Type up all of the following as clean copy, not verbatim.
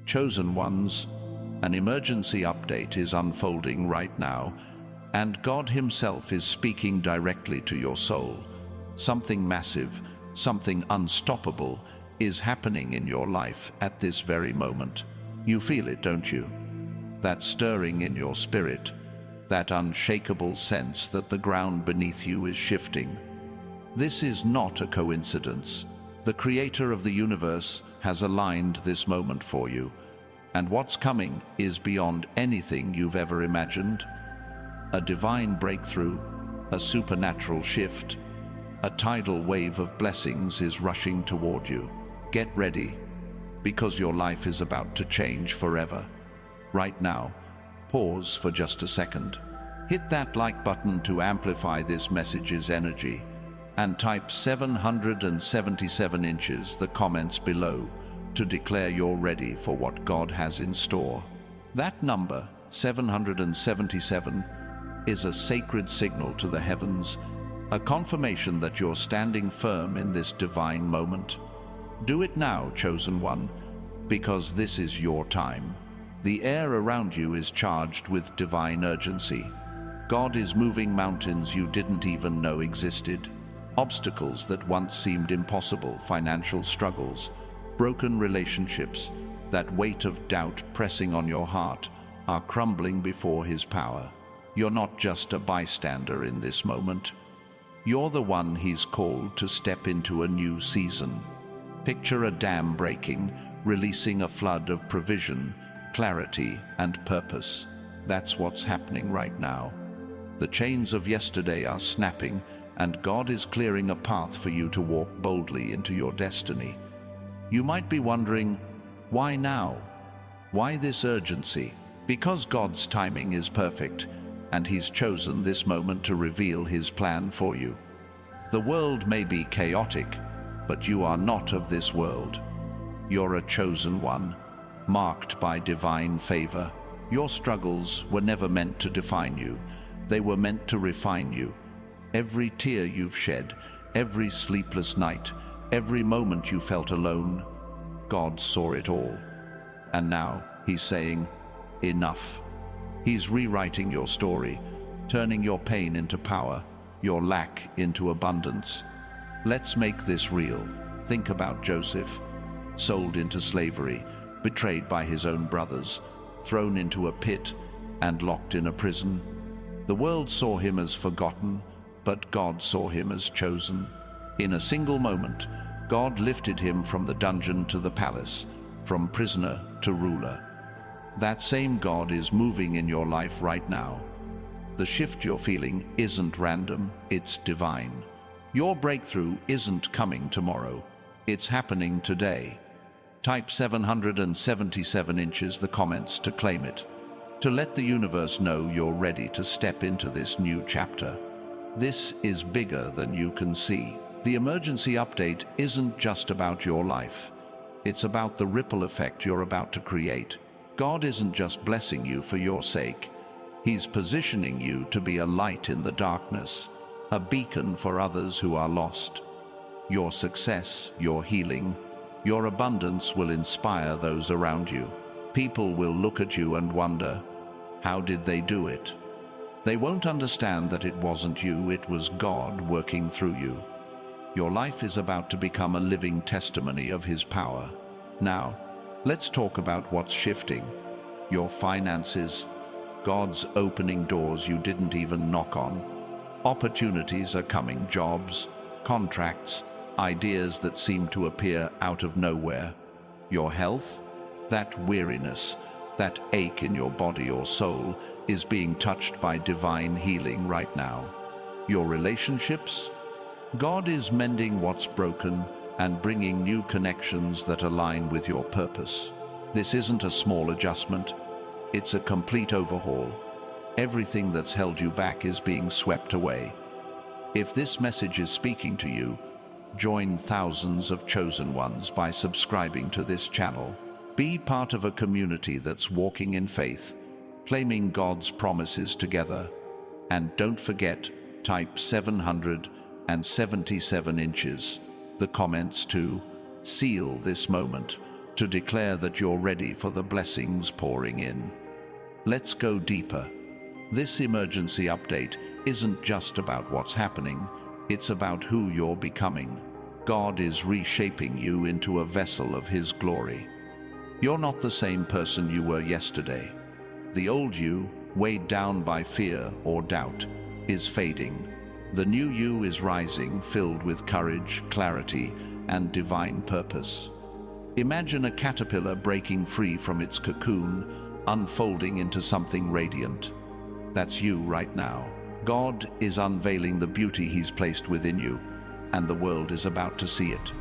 Chosen ones, an emergency update is unfolding right now, and God Himself is speaking directly to your soul. Something massive, something unstoppable is happening in your life at this very moment. You feel it, don't you? That stirring in your spirit, that unshakable sense that the ground beneath you is shifting. This is not a coincidence. The Creator of the universe has aligned this moment for you, and what's coming is beyond anything you've ever imagined. A divine breakthrough, a supernatural shift, a tidal wave of blessings is rushing toward you. Get ready, because your life is about to change forever. Right now, pause for just a second. Hit that like button to amplify this message's energy, and type 777 inches the comments below to declare you're ready for what God has in store. That number, 777, is a sacred signal to the heavens, a confirmation that you're standing firm in this divine moment. Do it now, chosen one, because this is your time. The air around you is charged with divine urgency. God is moving mountains you didn't even know existed. Obstacles that once seemed impossible, financial struggles, broken relationships, that weight of doubt pressing on your heart, are crumbling before His power. You're not just a bystander in this moment. You're the one He's called to step into a new season. Picture a dam breaking, releasing a flood of provision, clarity, and purpose. That's what's happening right now. The chains of yesterday are snapping, and God is clearing a path for you to walk boldly into your destiny. You might be wondering, why now? Why this urgency? Because God's timing is perfect, and He's chosen this moment to reveal His plan for you. The world may be chaotic, but you are not of this world. You're a chosen one, marked by divine favor. Your struggles were never meant to define you. They were meant to refine you. Every tear you've shed, every sleepless night, every moment you felt alone, God saw it all. And now He's saying, enough. He's rewriting your story, turning your pain into power, your lack into abundance. Let's make this real. Think about Joseph, sold into slavery, betrayed by his own brothers, thrown into a pit, and locked in a prison. The world saw him as forgotten, but God saw him as chosen. In a single moment, God lifted him from the dungeon to the palace, from prisoner to ruler. That same God is moving in your life right now. The shift you're feeling isn't random, it's divine. Your breakthrough isn't coming tomorrow, it's happening today. Type 777 inches the comments to claim it, to let the universe know you're ready to step into this new chapter. This is bigger than you can see. The emergency update isn't just about your life. It's about the ripple effect you're about to create. God isn't just blessing you for your sake. He's positioning you to be a light in the darkness, a beacon for others who are lost. Your success, your healing, your abundance will inspire those around you. People will look at you and wonder, how did they do it? They won't understand that it wasn't you, it was God working through you. Your life is about to become a living testimony of His power. Now, let's talk about what's shifting. Your finances. God's opening doors you didn't even knock on. Opportunities are coming, jobs, contracts, ideas that seem to appear out of nowhere. Your health, that weariness, that ache in your body or soul is being touched by divine healing right now. Your relationships, God is mending what's broken and bringing new connections that align with your purpose. This isn't a small adjustment, it's a complete overhaul. Everything that's held you back is being swept away. If this message is speaking to you, join thousands of chosen ones by subscribing to this channel. Be part of a community that's walking in faith, claiming God's promises together. And don't forget, type 777 inches, the comments to seal this moment, to declare that you're ready for the blessings pouring in. Let's go deeper. This emergency update isn't just about what's happening, it's about who you're becoming. God is reshaping you into a vessel of His glory. You're not the same person you were yesterday. The old you, weighed down by fear or doubt, is fading. The new you is rising, filled with courage, clarity, and divine purpose. Imagine a caterpillar breaking free from its cocoon, unfolding into something radiant. That's you right now. God is unveiling the beauty He's placed within you, and the world is about to see it.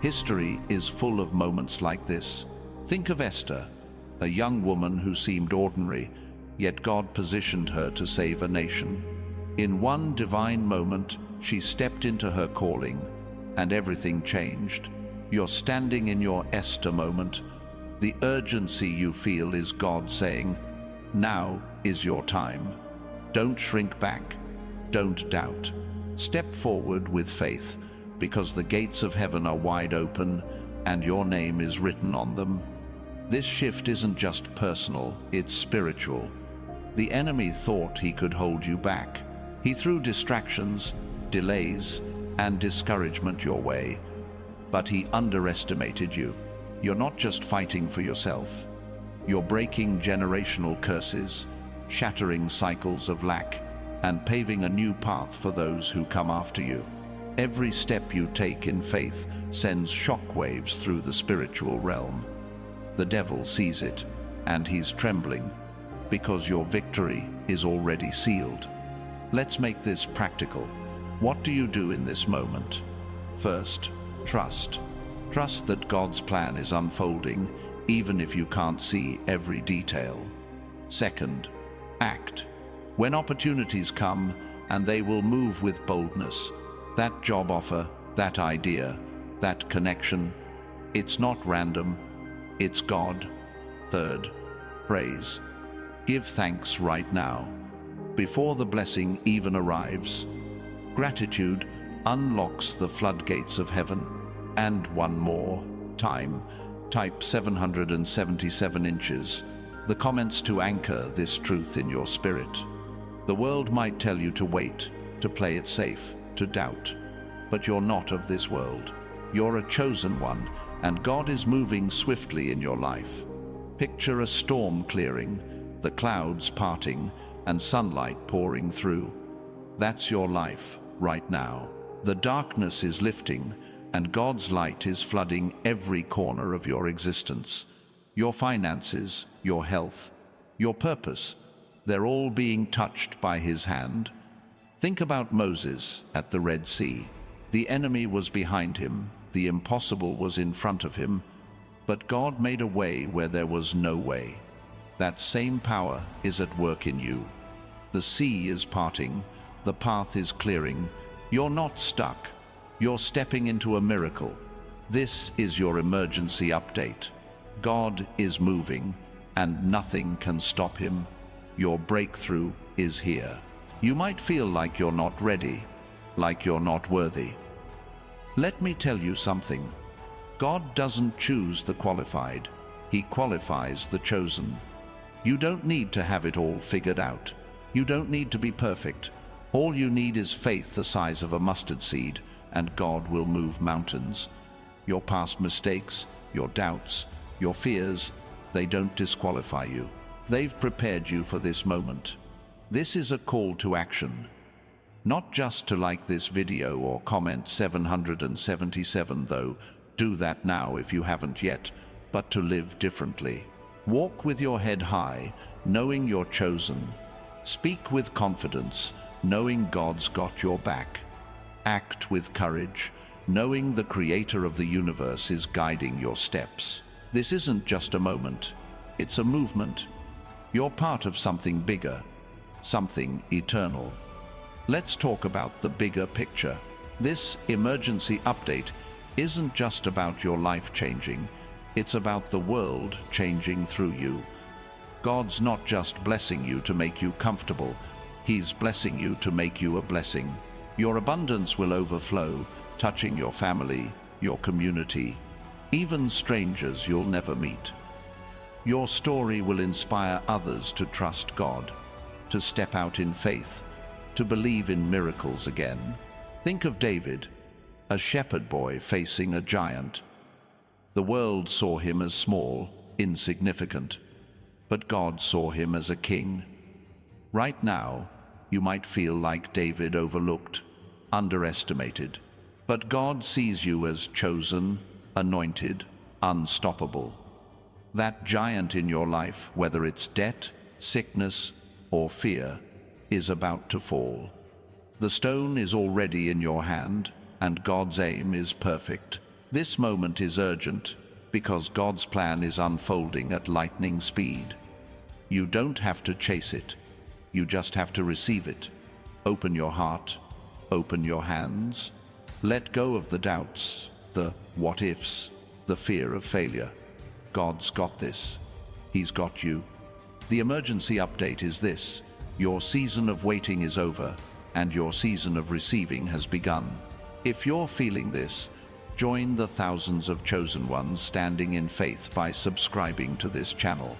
History is full of moments like this. Think of Esther, a young woman who seemed ordinary, yet God positioned her to save a nation. In one divine moment, she stepped into her calling, and everything changed. You're standing in your Esther moment. The urgency you feel is God saying, "Now is your time." Don't shrink back. Don't doubt. Step forward with faith, because the gates of heaven are wide open, and your name is written on them. This shift isn't just personal, it's spiritual. The enemy thought he could hold you back. He threw distractions, delays, and discouragement your way. But he underestimated you. You're not just fighting for yourself. You're breaking generational curses, shattering cycles of lack, and paving a new path for those who come after you. Every step you take in faith sends shockwaves through the spiritual realm. The devil sees it, and he's trembling, because your victory is already sealed. Let's make this practical. What do you do in this moment? First, trust. Trust that God's plan is unfolding, even if you can't see every detail. Second, act. When opportunities come, and they will move with boldness, that job offer, that idea, that connection, it's not random, it's God. Third, praise. Give thanks right now, before the blessing even arrives. Gratitude unlocks the floodgates of heaven. And one more time, type 777 inches, the comments to anchor this truth in your spirit. The world might tell you to wait, to play it safe, to doubt. But you're not of this world. You're a chosen one, and God is moving swiftly in your life. Picture a storm clearing, the clouds parting, and sunlight pouring through. That's your life right now. The darkness is lifting, and God's light is flooding every corner of your existence. Your finances, your health, your purpose, they're all being touched by His hand. Think about Moses at the Red Sea. The enemy was behind him, the impossible was in front of him, but God made a way where there was no way. That same power is at work in you. The sea is parting, the path is clearing. You're not stuck. You're stepping into a miracle. This is your emergency update. God is moving, and nothing can stop Him. Your breakthrough is here. You might feel like you're not ready, like you're not worthy. Let me tell you something. God doesn't choose the qualified. He qualifies the chosen. You don't need to have it all figured out. You don't need to be perfect. All you need is faith the size of a mustard seed, and God will move mountains. Your past mistakes, your doubts, your fears, they don't disqualify you. They've prepared you for this moment. This is a call to action. Not just to like this video or comment 777 though, do that now if you haven't yet, but to live differently. Walk with your head high, knowing you're chosen. Speak with confidence, knowing God's got your back. Act with courage, knowing the Creator of the universe is guiding your steps. This isn't just a moment, it's a movement. You're part of something bigger, something eternal. Let's talk about the bigger picture. This emergency update isn't just about your life changing, it's about the world changing through you. God's not just blessing you to make you comfortable, He's blessing you to make you a blessing. Your abundance will overflow, touching your family, your community, even strangers you'll never meet. Your story will inspire others to trust God, to step out in faith, to believe in miracles again. Think of David, a shepherd boy facing a giant. The world saw him as small, insignificant, but God saw him as a king. Right now, you might feel like David, overlooked, underestimated, but God sees you as chosen, anointed, unstoppable. That giant in your life, whether it's debt, sickness, or fear, is about to fall. The stone is already in your hand, and God's aim is perfect. This moment is urgent because God's plan is unfolding at lightning speed. You don't have to chase it. You just have to receive it. Open your heart, open your hands. Let go of the doubts, the what-ifs, the fear of failure. God's got this. He's got you. The emergency update is this: your season of waiting is over, and your season of receiving has begun. If you're feeling this, join the thousands of chosen ones standing in faith by subscribing to this channel.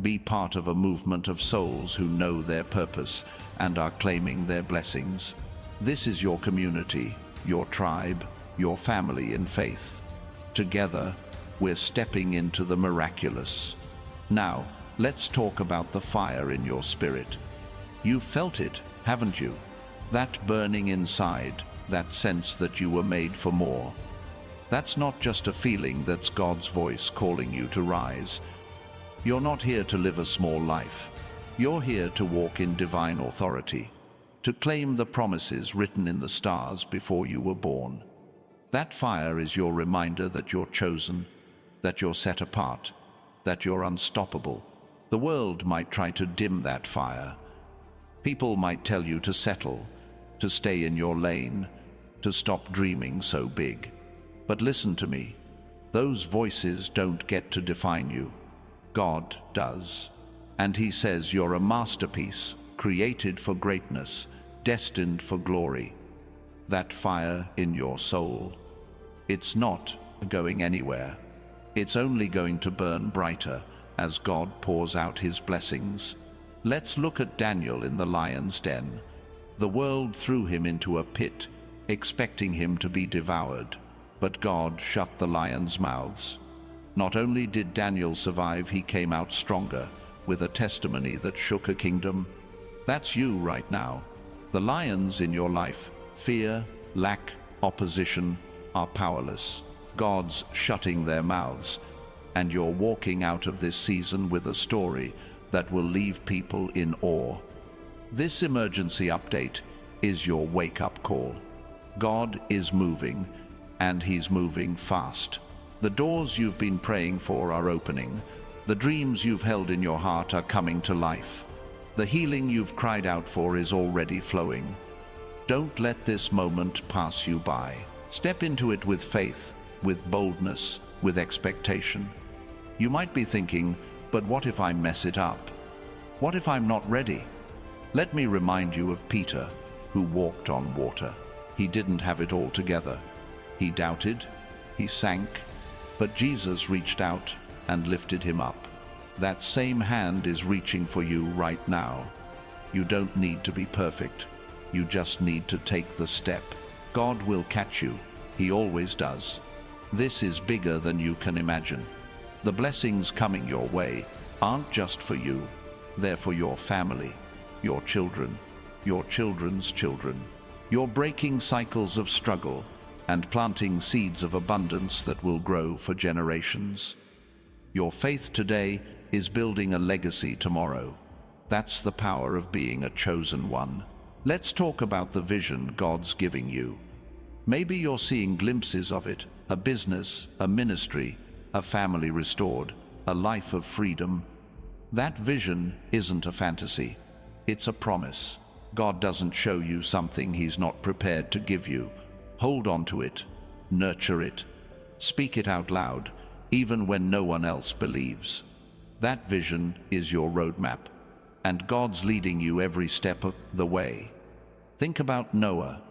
Be part of a movement of souls who know their purpose and are claiming their blessings. This is your community, your tribe, your family in faith. Together, we're stepping into the miraculous. Now, let's talk about the fire in your spirit. You've felt it, haven't you? That burning inside, that sense that you were made for more. That's not just a feeling, that's God's voice calling you to rise. You're not here to live a small life. You're here to walk in divine authority, to claim the promises written in the stars before you were born. That fire is your reminder that you're chosen, that you're set apart, that you're unstoppable. The world might try to dim that fire. People might tell you to settle, to stay in your lane, to stop dreaming so big. But listen to me. Those voices don't get to define you. God does. And He says you're a masterpiece, created for greatness, destined for glory. That fire in your soul, it's not going anywhere. It's only going to burn brighter as God pours out His blessings. Let's look at Daniel in the lion's den. The world threw him into a pit, expecting him to be devoured, but God shut the lions' mouths. Not only did Daniel survive, he came out stronger, with a testimony that shook a kingdom. That's you right now. The lions in your life, fear, lack, opposition, are powerless. God's shutting their mouths, and you're walking out of this season with a story that will leave people in awe. This emergency update is your wake-up call. God is moving, and He's moving fast. The doors you've been praying for are opening. The dreams you've held in your heart are coming to life. The healing you've cried out for is already flowing. Don't let this moment pass you by. Step into it with faith, with boldness, with expectation. You might be thinking, but what if I mess it up? What if I'm not ready? Let me remind you of Peter, who walked on water. He didn't have it all together. He doubted, he sank, but Jesus reached out and lifted him up. That same hand is reaching for you right now. You don't need to be perfect. You just need to take the step. God will catch you. He always does. This is bigger than you can imagine. The blessings coming your way aren't just for you. They're for your family, your children, your children's children. You're breaking cycles of struggle and planting seeds of abundance that will grow for generations. Your faith today is building a legacy tomorrow. That's the power of being a chosen one. Let's talk about the vision God's giving you. Maybe you're seeing glimpses of it, a business, a ministry, a family restored, a life of freedom. That vision isn't a fantasy. It's a promise. God doesn't show you something He's not prepared to give you. Hold on to it. Nurture it. Speak it out loud, even when no one else believes. That vision is your roadmap, and God's leading you every step of the way. Think about Noah,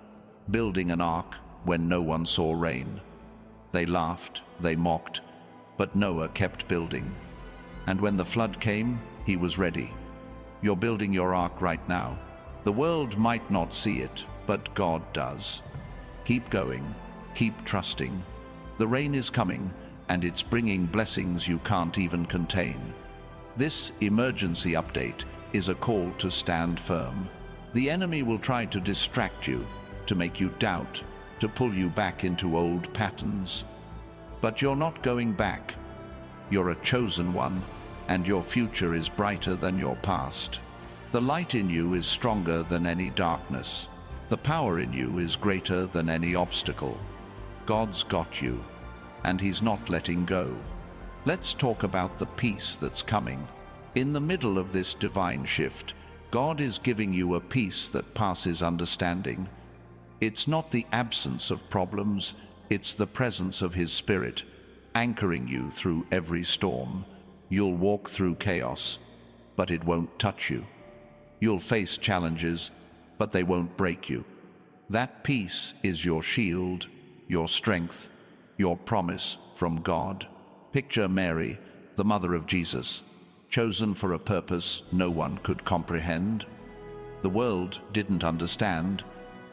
building an ark when no one saw rain. They laughed, they mocked, but Noah kept building. And when the flood came, he was ready. You're building your ark right now. The world might not see it, but God does. Keep going, keep trusting. The rain is coming, and it's bringing blessings you can't even contain. This emergency update is a call to stand firm. The enemy will try to distract you, to make you doubt, to pull you back into old patterns. But you're not going back. You're a chosen one, and your future is brighter than your past. The light in you is stronger than any darkness. The power in you is greater than any obstacle. God's got you, and He's not letting go. Let's talk about the peace that's coming. In the middle of this divine shift, God is giving you a peace that passes understanding. It's not the absence of problems, it's the presence of His Spirit, anchoring you through every storm. You'll walk through chaos, but it won't touch you. You'll face challenges, but they won't break you. That peace is your shield, your strength, your promise from God. Picture Mary, the mother of Jesus, chosen for a purpose no one could comprehend. The world didn't understand,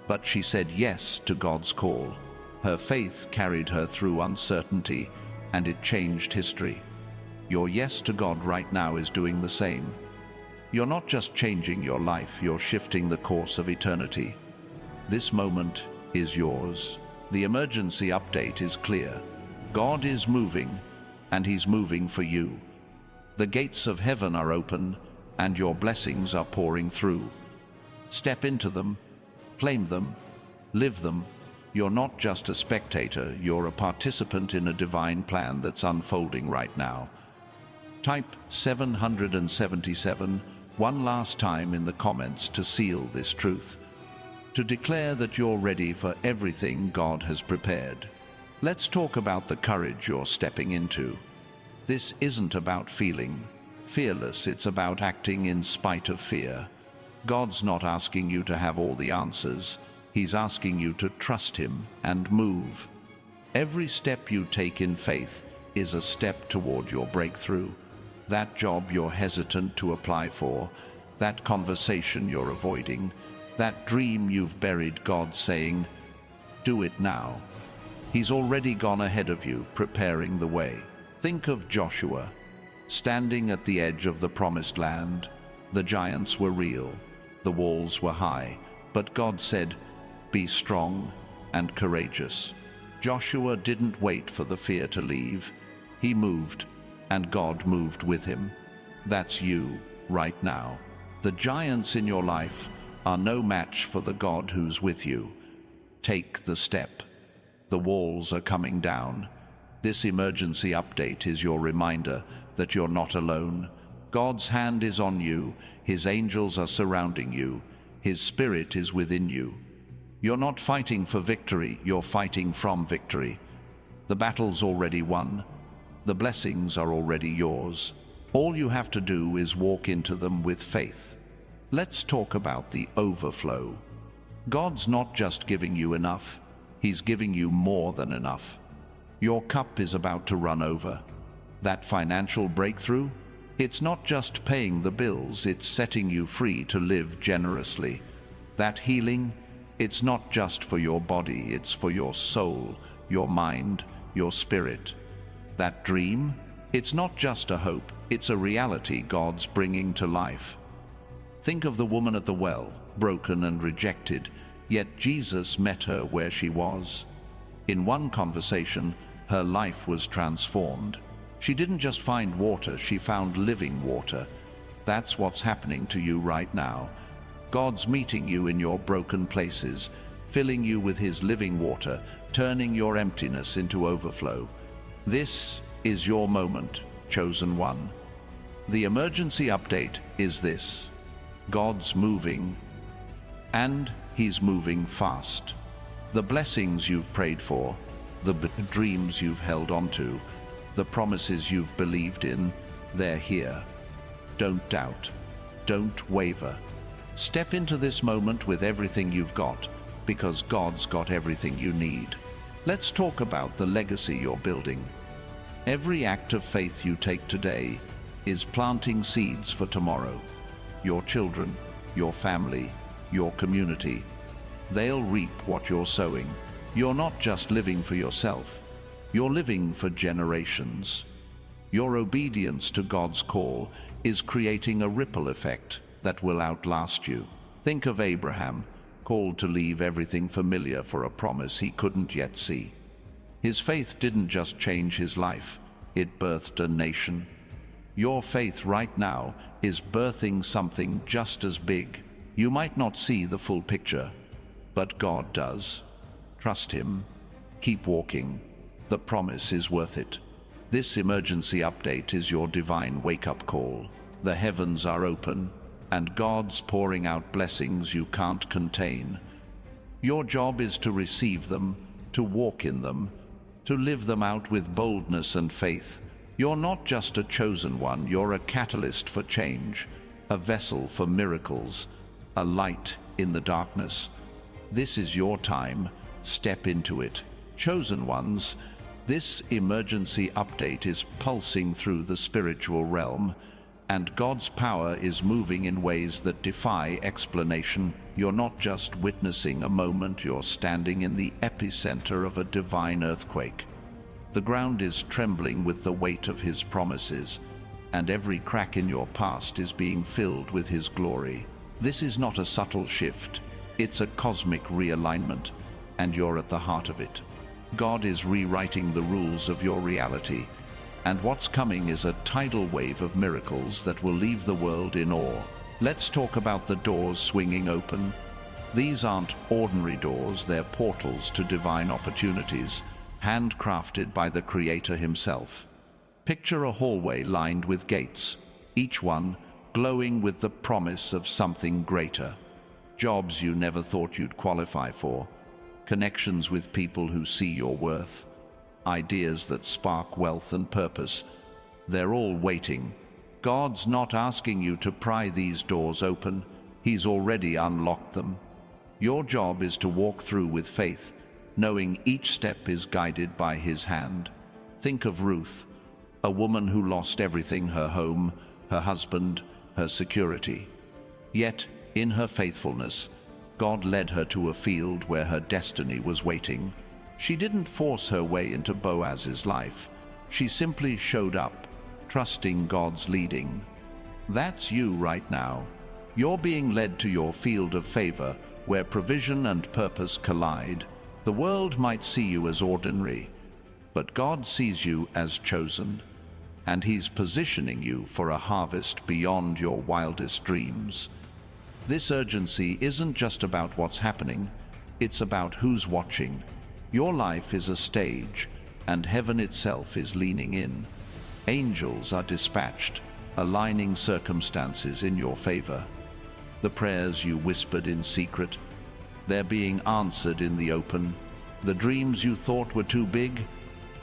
but she said yes to God's call. Her faith carried her through uncertainty, and it changed history. Your yes to God right now is doing the same. You're not just changing your life, you're shifting the course of eternity. This moment is yours. The emergency update is clear. God is moving, and He's moving for you. The gates of heaven are open, and your blessings are pouring through. Step into them, claim them, live them. You're not just a spectator, you're a participant in a divine plan that's unfolding right now. Type 777 one last time in the comments to seal this truth, to declare that you're ready for everything God has prepared. Let's talk about the courage you're stepping into. This isn't about feeling fearless, it's about acting in spite of fear. God's not asking you to have all the answers. He's asking you to trust Him and move. Every step you take in faith is a step toward your breakthrough. That job you're hesitant to apply for, that conversation you're avoiding, that dream you've buried, God's saying, do it now. He's already gone ahead of you, preparing the way. Think of Joshua, standing at the edge of the promised land. The giants were real, the walls were high, but God said, be strong and courageous. Joshua didn't wait for the fear to leave. He moved, and God moved with him. That's you right now. The giants in your life are no match for the God who's with you. Take the step. The walls are coming down. This emergency update is your reminder that you're not alone. God's hand is on you. His angels are surrounding you. His Spirit is within you. You're not fighting for victory, you're fighting from victory. The battle's already won. The blessings are already yours. All you have to do is walk into them with faith. Let's talk about the overflow. God's not just giving you enough, He's giving you more than enough. Your cup is about to run over. That financial breakthrough? It's not just paying the bills, it's setting you free to live generously. That healing? It's not just for your body, it's for your soul, your mind, your spirit. That dream? It's not just a hope, it's a reality God's bringing to life. Think of the woman at the well, broken and rejected, yet Jesus met her where she was. In one conversation, her life was transformed. She didn't just find water, she found living water. That's what's happening to you right now. God's meeting you in your broken places, filling you with His living water, turning your emptiness into overflow. This is your moment, chosen one. The emergency update is this: God's moving, and He's moving fast. The blessings you've prayed for, the dreams you've held onto, the promises you've believed in, they're here. Don't doubt. Don't waver. Step into this moment with everything you've got, because God's got everything you need. Let's talk about the legacy you're building. Every act of faith you take today is planting seeds for tomorrow. Your children, your family, your community, they'll reap what you're sowing. You're not just living for yourself, you're living for generations. Your obedience to God's call is creating a ripple effect that will outlast you. Think of Abraham, called to leave everything familiar for a promise he couldn't yet see. His faith didn't just change his life, it birthed a nation. Your faith right now is birthing something just as big. You might not see the full picture, but God does. Trust Him. Keep walking. The promise is worth it. This emergency update is your divine wake-up call. The heavens are open, and God's pouring out blessings you can't contain. Your job is to receive them, to walk in them, to live them out with boldness and faith. You're not just a chosen one, you're a catalyst for change, a vessel for miracles, a light in the darkness. This is your time. Step into it. Chosen ones, this emergency update is pulsing through the spiritual realm, and God's power is moving in ways that defy explanation. You're not just witnessing a moment, you're standing in the epicenter of a divine earthquake. The ground is trembling with the weight of His promises, and every crack in your past is being filled with His glory. This is not a subtle shift, it's a cosmic realignment, and you're at the heart of it. God is rewriting the rules of your reality, and what's coming is a tidal wave of miracles that will leave the world in awe. Let's talk about the doors swinging open. These aren't ordinary doors, they're portals to divine opportunities, handcrafted by the Creator Himself. Picture a hallway lined with gates, each one glowing with the promise of something greater. Jobs you never thought you'd qualify for, connections with people who see your worth, ideas that spark wealth and purpose. They're all waiting. God's not asking you to pry these doors open, He's already unlocked them. Your job is to walk through with faith, knowing each step is guided by His hand. Think of Ruth, a woman who lost everything: her home, her husband, her security. Yet, in her faithfulness, God led her to a field where her destiny was waiting. She didn't force her way into Boaz's life. She simply showed up, trusting God's leading. That's you right now. You're being led to your field of favor, where provision and purpose collide. The world might see you as ordinary, but God sees you as chosen, and He's positioning you for a harvest beyond your wildest dreams. This urgency isn't just about what's happening, it's about who's watching. Your life is a stage, and heaven itself is leaning in. Angels are dispatched, aligning circumstances in your favor. The prayers you whispered in secret, they're being answered in the open. The dreams you thought were too big,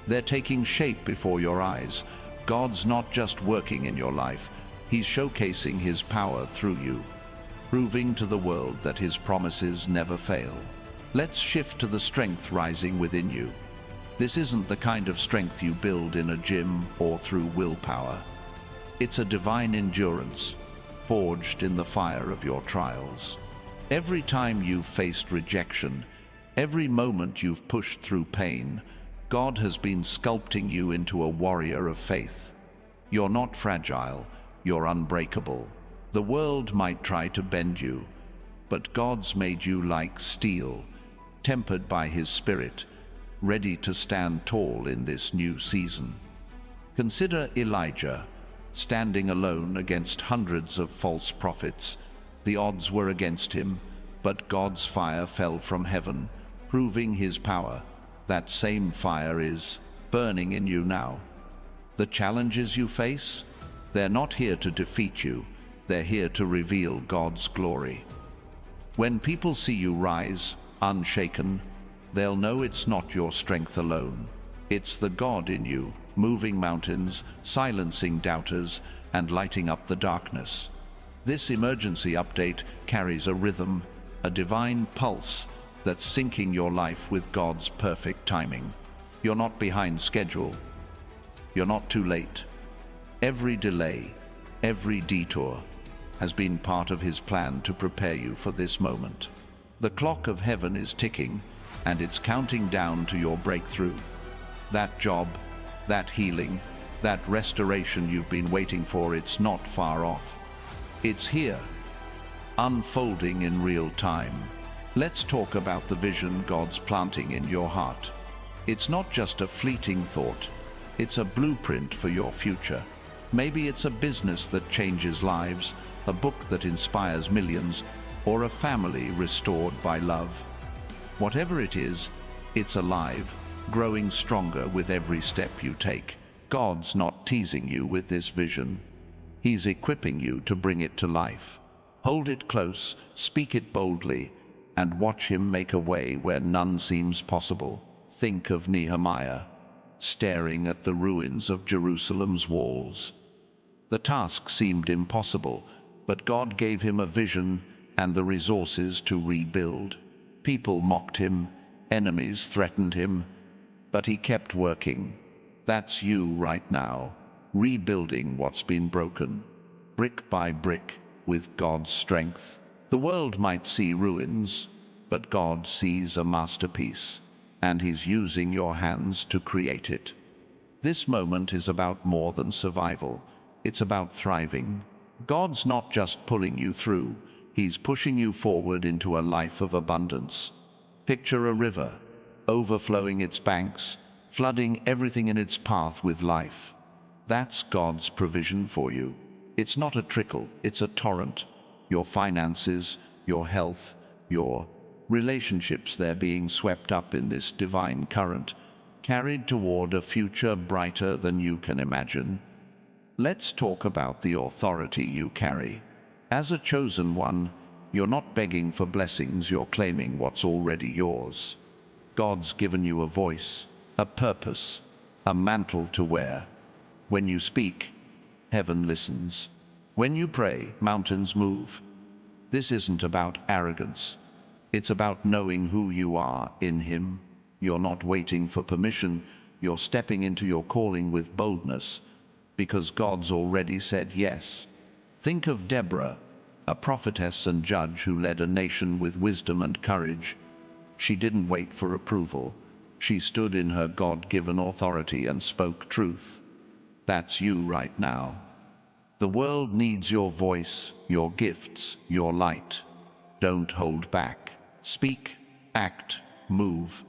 they're taking shape before your eyes. God's not just working in your life, He's showcasing His power through you, proving to the world that His promises never fail. Let's shift to the strength rising within you. This isn't the kind of strength you build in a gym or through willpower. It's a divine endurance, forged in the fire of your trials. Every time you've faced rejection, every moment you've pushed through pain, God has been sculpting you into a warrior of faith. You're not fragile, you're unbreakable. The world might try to bend you, but God's made you like steel, tempered by His Spirit, ready to stand tall in this new season. Consider Elijah, standing alone against hundreds of false prophets. The odds were against him, but God's fire fell from heaven, proving His power. That same fire is burning in you now. The challenges you face, they're not here to defeat you, they're here to reveal God's glory. When people see you rise, unshaken, they'll know it's not your strength alone. It's the God in you, moving mountains, silencing doubters, and lighting up the darkness. This emergency update carries a rhythm, a divine pulse that's syncing your life with God's perfect timing. You're not behind schedule. You're not too late. Every delay, every detour has been part of His plan to prepare you for this moment. The clock of heaven is ticking, and it's counting down to your breakthrough. That job, that healing, that restoration you've been waiting for, it's not far off. It's here, unfolding in real time. Let's talk about the vision God's planting in your heart. It's not just a fleeting thought. It's a blueprint for your future. Maybe it's a business that changes lives, a book that inspires millions, or a family restored by love. Whatever it is, it's alive, growing stronger with every step you take. God's not teasing you with this vision. He's equipping you to bring it to life. Hold it close, speak it boldly, and watch Him make a way where none seems possible. Think of Nehemiah, staring at the ruins of Jerusalem's walls. The task seemed impossible, but God gave him a vision and the resources to rebuild. People mocked him, enemies threatened him, but he kept working. That's you right now, rebuilding what's been broken, brick by brick, with God's strength. The world might see ruins, but God sees a masterpiece, and He's using your hands to create it. This moment is about more than survival. It's about thriving. God's not just pulling you through, He's pushing you forward into a life of abundance. Picture a river, overflowing its banks, flooding everything in its path with life. That's God's provision for you. It's not a trickle, it's a torrent. Your finances, your health, your relationships, they're being swept up in this divine current, carried toward a future brighter than you can imagine. Let's talk about the authority you carry. As a chosen one, you're not begging for blessings, you're claiming what's already yours. God's given you a voice, a purpose, a mantle to wear. When you speak, heaven listens. When you pray, mountains move. This isn't about arrogance. It's about knowing who you are in Him. You're not waiting for permission, you're stepping into your calling with boldness, because God's already said yes. Think of Deborah, a prophetess and judge who led a nation with wisdom and courage. She didn't wait for approval. She stood in her God-given authority and spoke truth. That's you right now. The world needs your voice, your gifts, your light. Don't hold back. Speak, act, move.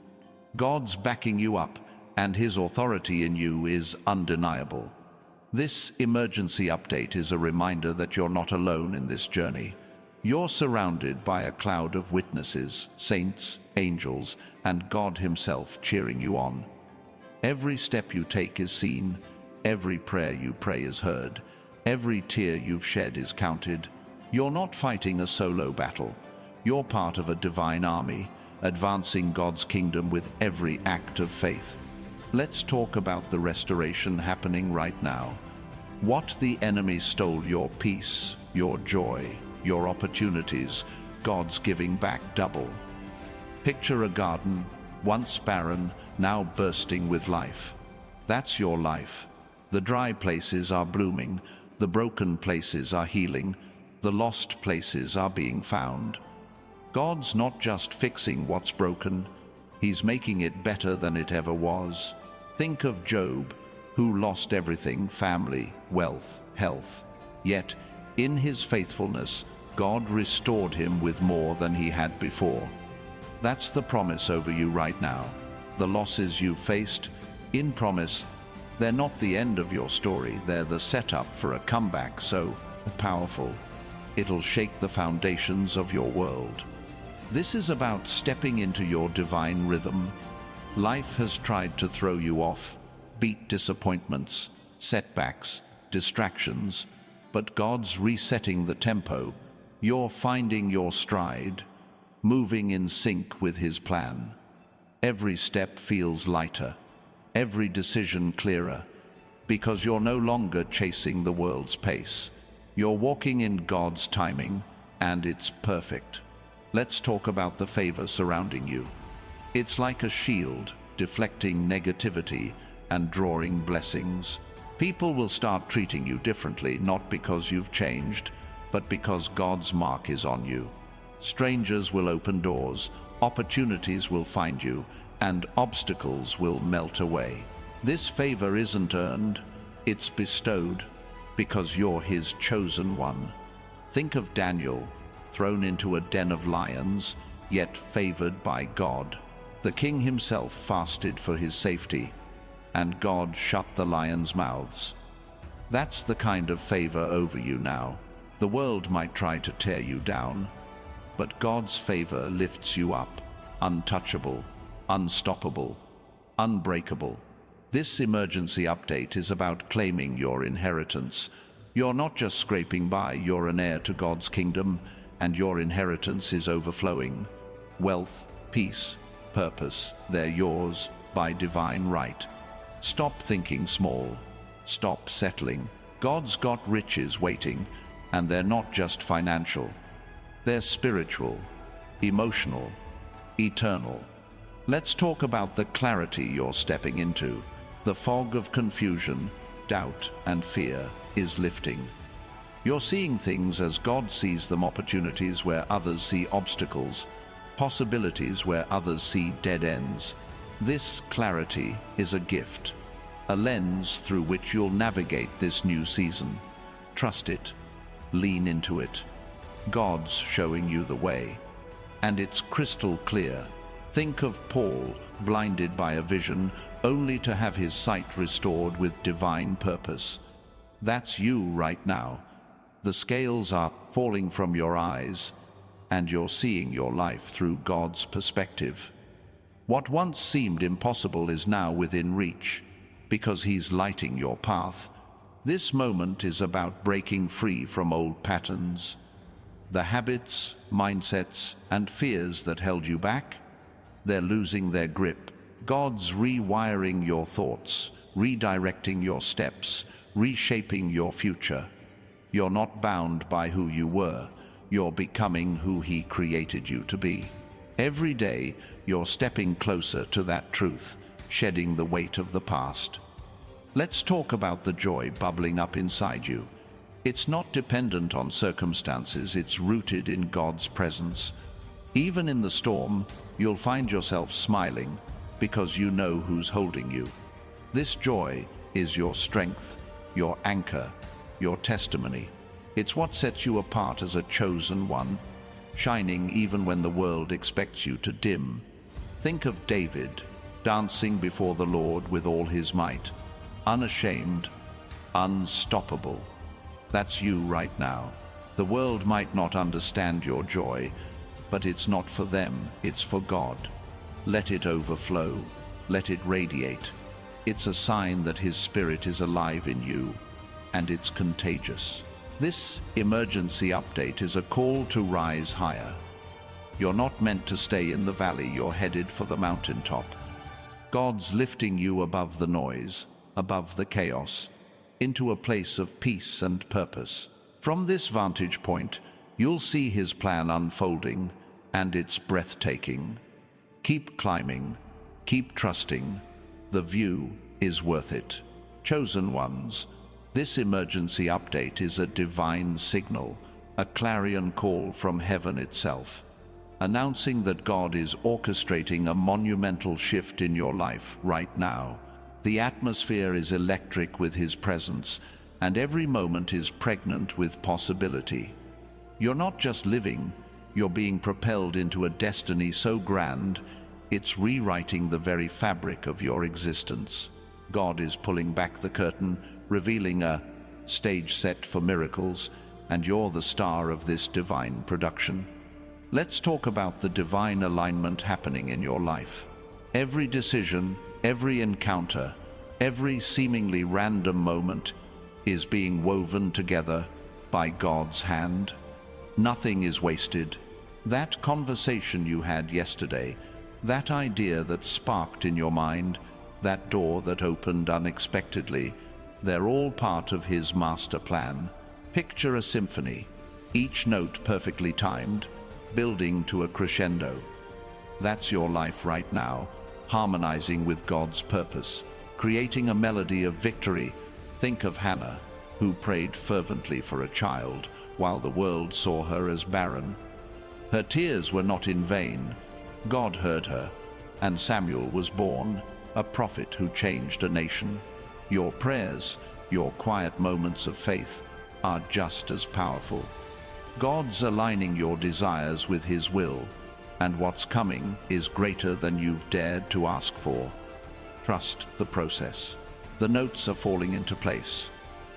God's backing you up, and His authority in you is undeniable. This emergency update is a reminder that you're not alone in this journey. You're surrounded by a cloud of witnesses, saints, angels, and God Himself cheering you on. Every step you take is seen, every prayer you pray is heard, every tear you've shed is counted. You're not fighting a solo battle. You're part of a divine army, advancing God's kingdom with every act of faith. Let's talk about the restoration happening right now. What the enemy stole, your peace, your joy, your opportunities, God's giving back double. Picture a garden, once barren, now bursting with life. That's your life. The dry places are blooming, the broken places are healing, the lost places are being found. God's not just fixing what's broken, He's making it better than it ever was. Think of Job, who lost everything, family, wealth, health. Yet, in his faithfulness, God restored him with more than he had before. That's the promise over you right now. The losses you've faced, in promise, they're not the end of your story, they're the setup for a comeback so powerful, it'll shake the foundations of your world. This is about stepping into your divine rhythm. Life has tried to throw you off, beat disappointments, setbacks, distractions, but God's resetting the tempo. You're finding your stride, moving in sync with His plan. Every step feels lighter, every decision clearer, because you're no longer chasing the world's pace. You're walking in God's timing, and it's perfect. Let's talk about the favor surrounding you. It's like a shield, deflecting negativity and drawing blessings. People will start treating you differently, not because you've changed, but because God's mark is on you. Strangers will open doors, opportunities will find you, and obstacles will melt away. This favor isn't earned, it's bestowed, because you're His chosen one. Think of Daniel, thrown into a den of lions, yet favored by God. The king himself fasted for his safety, and God shut the lions' mouths. That's the kind of favor over you now. The world might try to tear you down, but God's favor lifts you up, untouchable, unstoppable, unbreakable. This emergency update is about claiming your inheritance. You're not just scraping by, you're an heir to God's kingdom, and your inheritance is overflowing. Wealth, peace, purpose, they're yours by divine right. Stop thinking small. Stop settling. God's got riches waiting, and they're not just financial. They're spiritual, emotional, eternal. Let's talk about the clarity you're stepping into. The fog of confusion, doubt, and fear is lifting. You're seeing things as God sees them, opportunities where others see obstacles, possibilities where others see dead ends. This clarity is a gift, a lens through which you'll navigate this new season. Trust it. Lean into it. God's showing you the way, and it's crystal clear. Think of Paul, blinded by a vision, only to have his sight restored with divine purpose. That's you right now. The scales are falling from your eyes, and you're seeing your life through God's perspective. What once seemed impossible is now within reach, because He's lighting your path. This moment is about breaking free from old patterns. The habits, mindsets, and fears that held you back, they're losing their grip. God's rewiring your thoughts, redirecting your steps, reshaping your future. You're not bound by who you were. You're becoming who He created you to be. Every day, you're stepping closer to that truth, shedding the weight of the past. Let's talk about the joy bubbling up inside you. It's not dependent on circumstances, it's rooted in God's presence. Even in the storm, you'll find yourself smiling because you know who's holding you. This joy is your strength, your anchor, your testimony. It's what sets you apart as a chosen one, shining even when the world expects you to dim. Think of David, dancing before the Lord with all his might, unashamed, unstoppable. That's you right now. The world might not understand your joy, but it's not for them, it's for God. Let it overflow. Let it radiate. It's a sign that His Spirit is alive in you, and it's contagious. This emergency update is a call to rise higher. You're not meant to stay in the valley, you're headed for the mountaintop. God's lifting you above the noise, above the chaos, into a place of peace and purpose. From this vantage point, you'll see His plan unfolding, and it's breathtaking. Keep climbing, keep trusting. The view is worth it. Chosen ones, this emergency update is a divine signal, a clarion call from heaven itself, announcing that God is orchestrating a monumental shift in your life right now. The atmosphere is electric with His presence, and every moment is pregnant with possibility. You're not just living, you're being propelled into a destiny so grand, it's rewriting the very fabric of your existence. God is pulling back the curtain, revealing a stage set for miracles, and you're the star of this divine production. Let's talk about the divine alignment happening in your life. Every decision, every encounter, every seemingly random moment is being woven together by God's hand. Nothing is wasted. That conversation you had yesterday, that idea that sparked in your mind, that door that opened unexpectedly, they're all part of His master plan. Picture a symphony, each note perfectly timed, building to a crescendo. That's your life right now, harmonizing with God's purpose, creating a melody of victory. Think of Hannah, who prayed fervently for a child while the world saw her as barren. Her tears were not in vain. God heard her, and Samuel was born, a prophet who changed a nation. Your prayers, your quiet moments of faith, are just as powerful. God's aligning your desires with His will, and what's coming is greater than you've dared to ask for. Trust the process. The notes are falling into place.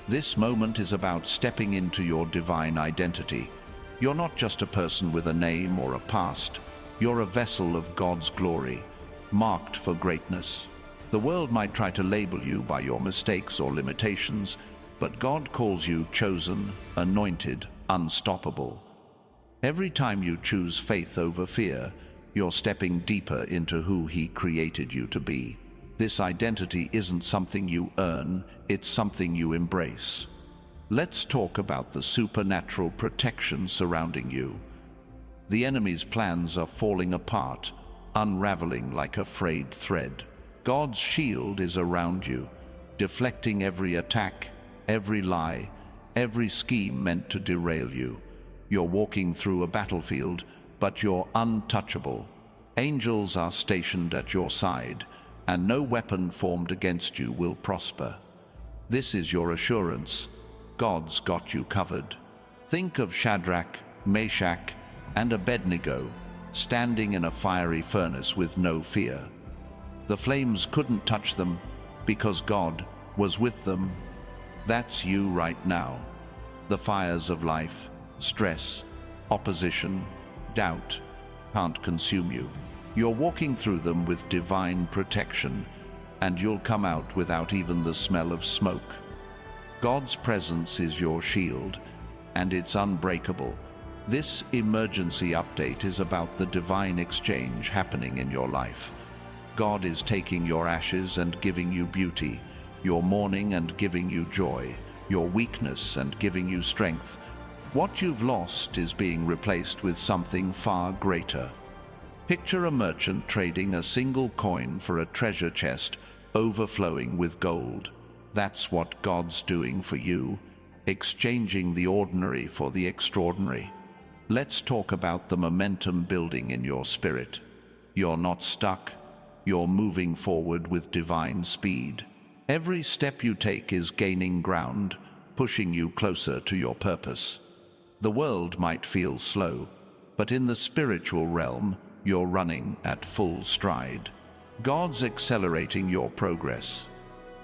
This moment is about stepping into your divine identity. You're not just a person with a name or a past. You're a vessel of God's glory, marked for greatness. The world might try to label you by your mistakes or limitations, but God calls you chosen, anointed, unstoppable. Every time you choose faith over fear, you're stepping deeper into who He created you to be. This identity isn't something you earn, it's something you embrace. Let's talk about the supernatural protection surrounding you. The enemy's plans are falling apart, unraveling like a frayed thread. God's shield is around you, deflecting every attack, every lie, every scheme meant to derail you. You're walking through a battlefield, but you're untouchable. Angels are stationed at your side, and no weapon formed against you will prosper. This is your assurance. God's got you covered. Think of Shadrach, Meshach, and Abednego standing in a fiery furnace with no fear. The flames couldn't touch them because God was with them. That's you right now. The fires of life, stress, opposition, doubt can't consume you. You're walking through them with divine protection, and you'll come out without even the smell of smoke. God's presence is your shield, and it's unbreakable. This emergency update is about the divine exchange happening in your life. God is taking your ashes and giving you beauty, your mourning and giving you joy, your weakness and giving you strength. What you've lost is being replaced with something far greater. Picture a merchant trading a single coin for a treasure chest overflowing with gold. That's what God's doing for you, exchanging the ordinary for the extraordinary. Let's talk about the momentum building in your spirit. You're not stuck. You're moving forward with divine speed. Every step you take is gaining ground, pushing you closer to your purpose. The world might feel slow, but in the spiritual realm, you're running at full stride. God's accelerating your progress,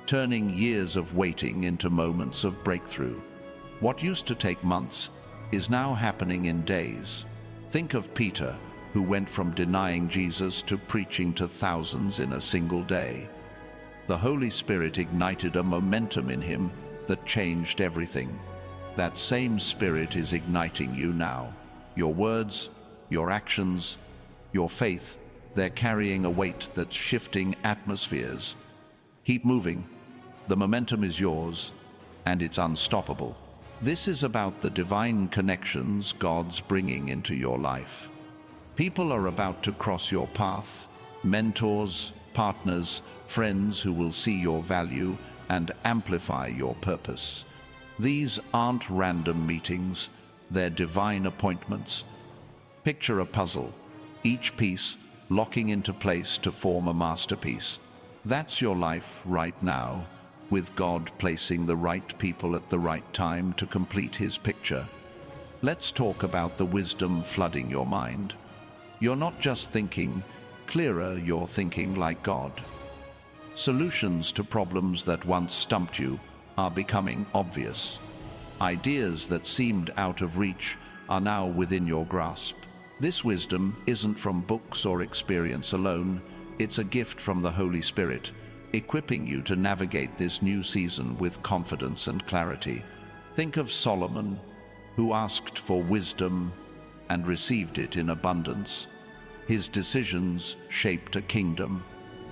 turning years of waiting into moments of breakthrough. What used to take months is now happening in days. Think of Peter, who went from denying Jesus to preaching to thousands in a single day. The Holy Spirit ignited a momentum in him that changed everything. That same Spirit is igniting you now. Your words, your actions, your faith, they're carrying a weight that's shifting atmospheres. Keep moving. The momentum is yours, and it's unstoppable. This is about the divine connections God's bringing into your life. People are about to cross your path, mentors, partners, friends who will see your value and amplify your purpose. These aren't random meetings, they're divine appointments. Picture a puzzle, each piece locking into place to form a masterpiece. That's your life right now, with God placing the right people at the right time to complete His picture. Let's talk about the wisdom flooding your mind. You're not just thinking clearer, you're thinking like God. Solutions to problems that once stumped you are becoming obvious. Ideas that seemed out of reach are now within your grasp. This wisdom isn't from books or experience alone, it's a gift from the Holy Spirit, equipping you to navigate this new season with confidence and clarity. Think of Solomon, who asked for wisdom and received it in abundance. His decisions shaped a kingdom,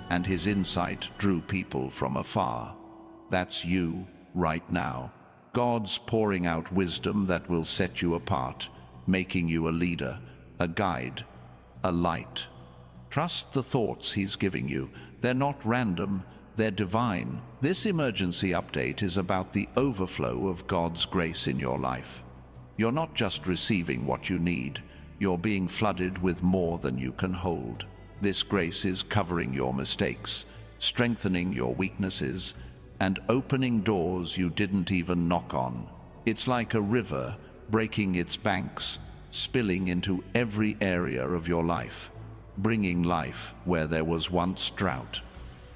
and his insight drew people from afar. That's you right now. God's pouring out wisdom that will set you apart, making you a leader, a guide, a light. Trust the thoughts he's giving you. They're not random, they're divine. This emergency update is about the overflow of God's grace in your life. You're not just receiving what you need, you're being flooded with more than you can hold. This grace is covering your mistakes, strengthening your weaknesses, and opening doors you didn't even knock on. It's like a river breaking its banks, spilling into every area of your life, bringing life where there was once drought.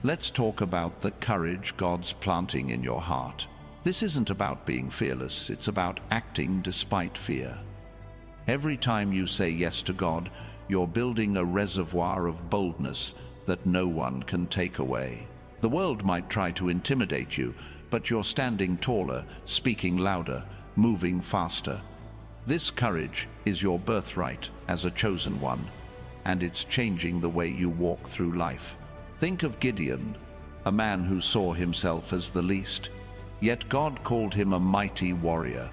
Let's talk about the courage God's planting in your heart. This isn't about being fearless, it's about acting despite fear. Every time you say yes to God, you're building a reservoir of boldness that no one can take away. The world might try to intimidate you, but you're standing taller, speaking louder, moving faster. This courage is your birthright as a chosen one, and it's changing the way you walk through life. Think of Gideon, a man who saw himself as the least. Yet God called him a mighty warrior.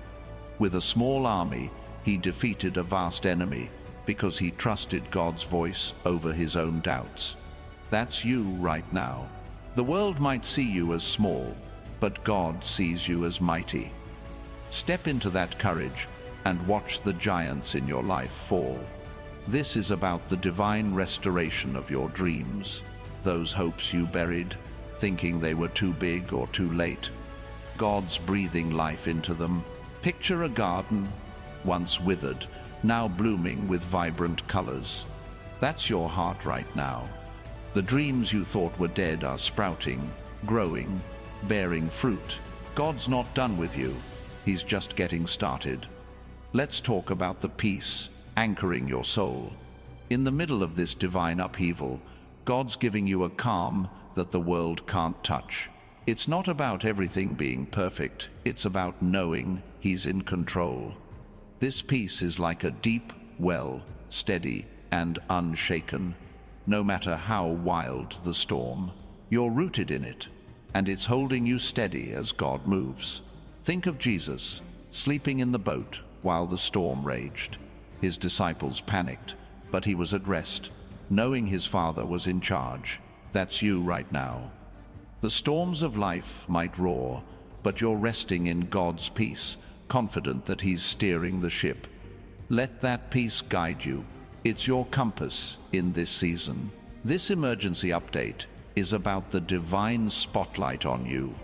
With a small army, he defeated a vast enemy because he trusted God's voice over his own doubts. That's you right now. The world might see you as small, but God sees you as mighty. Step into that courage and watch the giants in your life fall. This is about the divine restoration of your dreams, those hopes you buried, thinking they were too big or too late. God's breathing life into them. Picture a garden, once withered, now blooming with vibrant colors. That's your heart right now. The dreams you thought were dead are sprouting, growing, bearing fruit. God's not done with you. He's just getting started. Let's talk about the peace anchoring your soul. In the middle of this divine upheaval, God's giving you a calm that the world can't touch. It's not about everything being perfect, it's about knowing He's in control. This peace is like a deep well, steady and unshaken. No matter how wild the storm, you're rooted in it, and it's holding you steady as God moves. Think of Jesus, sleeping in the boat while the storm raged. His disciples panicked, but he was at rest, knowing his Father was in charge. That's you right now. The storms of life might roar, but you're resting in God's peace, confident that He's steering the ship. Let that peace guide you. It's your compass in this season. This emergency update is about the divine spotlight on you.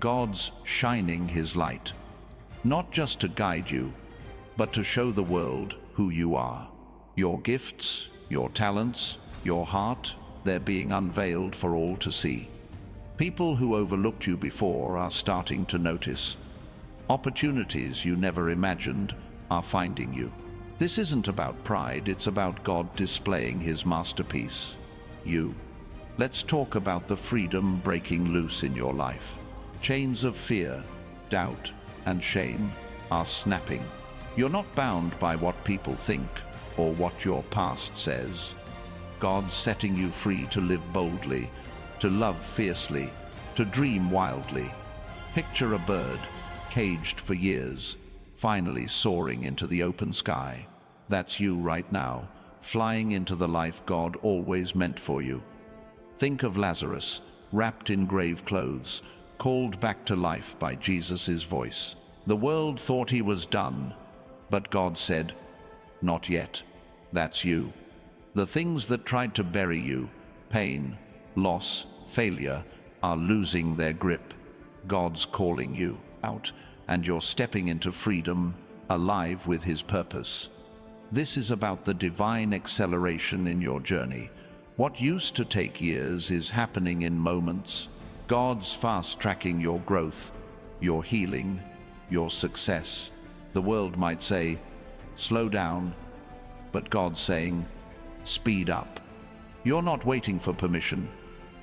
God's shining His light, not just to guide you, but to show the world who you are. Your gifts, your talents, your heart, they're being unveiled for all to see. People who overlooked you before are starting to notice. Opportunities you never imagined are finding you. This isn't about pride, it's about God displaying His masterpiece, you. Let's talk about the freedom breaking loose in your life. Chains of fear, doubt, and shame are snapping. You're not bound by what people think or what your past says. God's setting you free to live boldly, to love fiercely, to dream wildly. Picture a bird, caged for years, finally soaring into the open sky. That's you right now, flying into the life God always meant for you. Think of Lazarus, wrapped in grave clothes, called back to life by Jesus' voice. The world thought he was done, but God said, "Not yet." That's you. The things that tried to bury you, pain, loss, failure, are losing their grip. God's calling you out, and you're stepping into freedom, alive with His purpose. This is about the divine acceleration in your journey. What used to take years is happening in moments. God's fast-tracking your growth, your healing, your success. The world might say, "Slow down," but God's saying, "Speed up." You're not waiting for permission.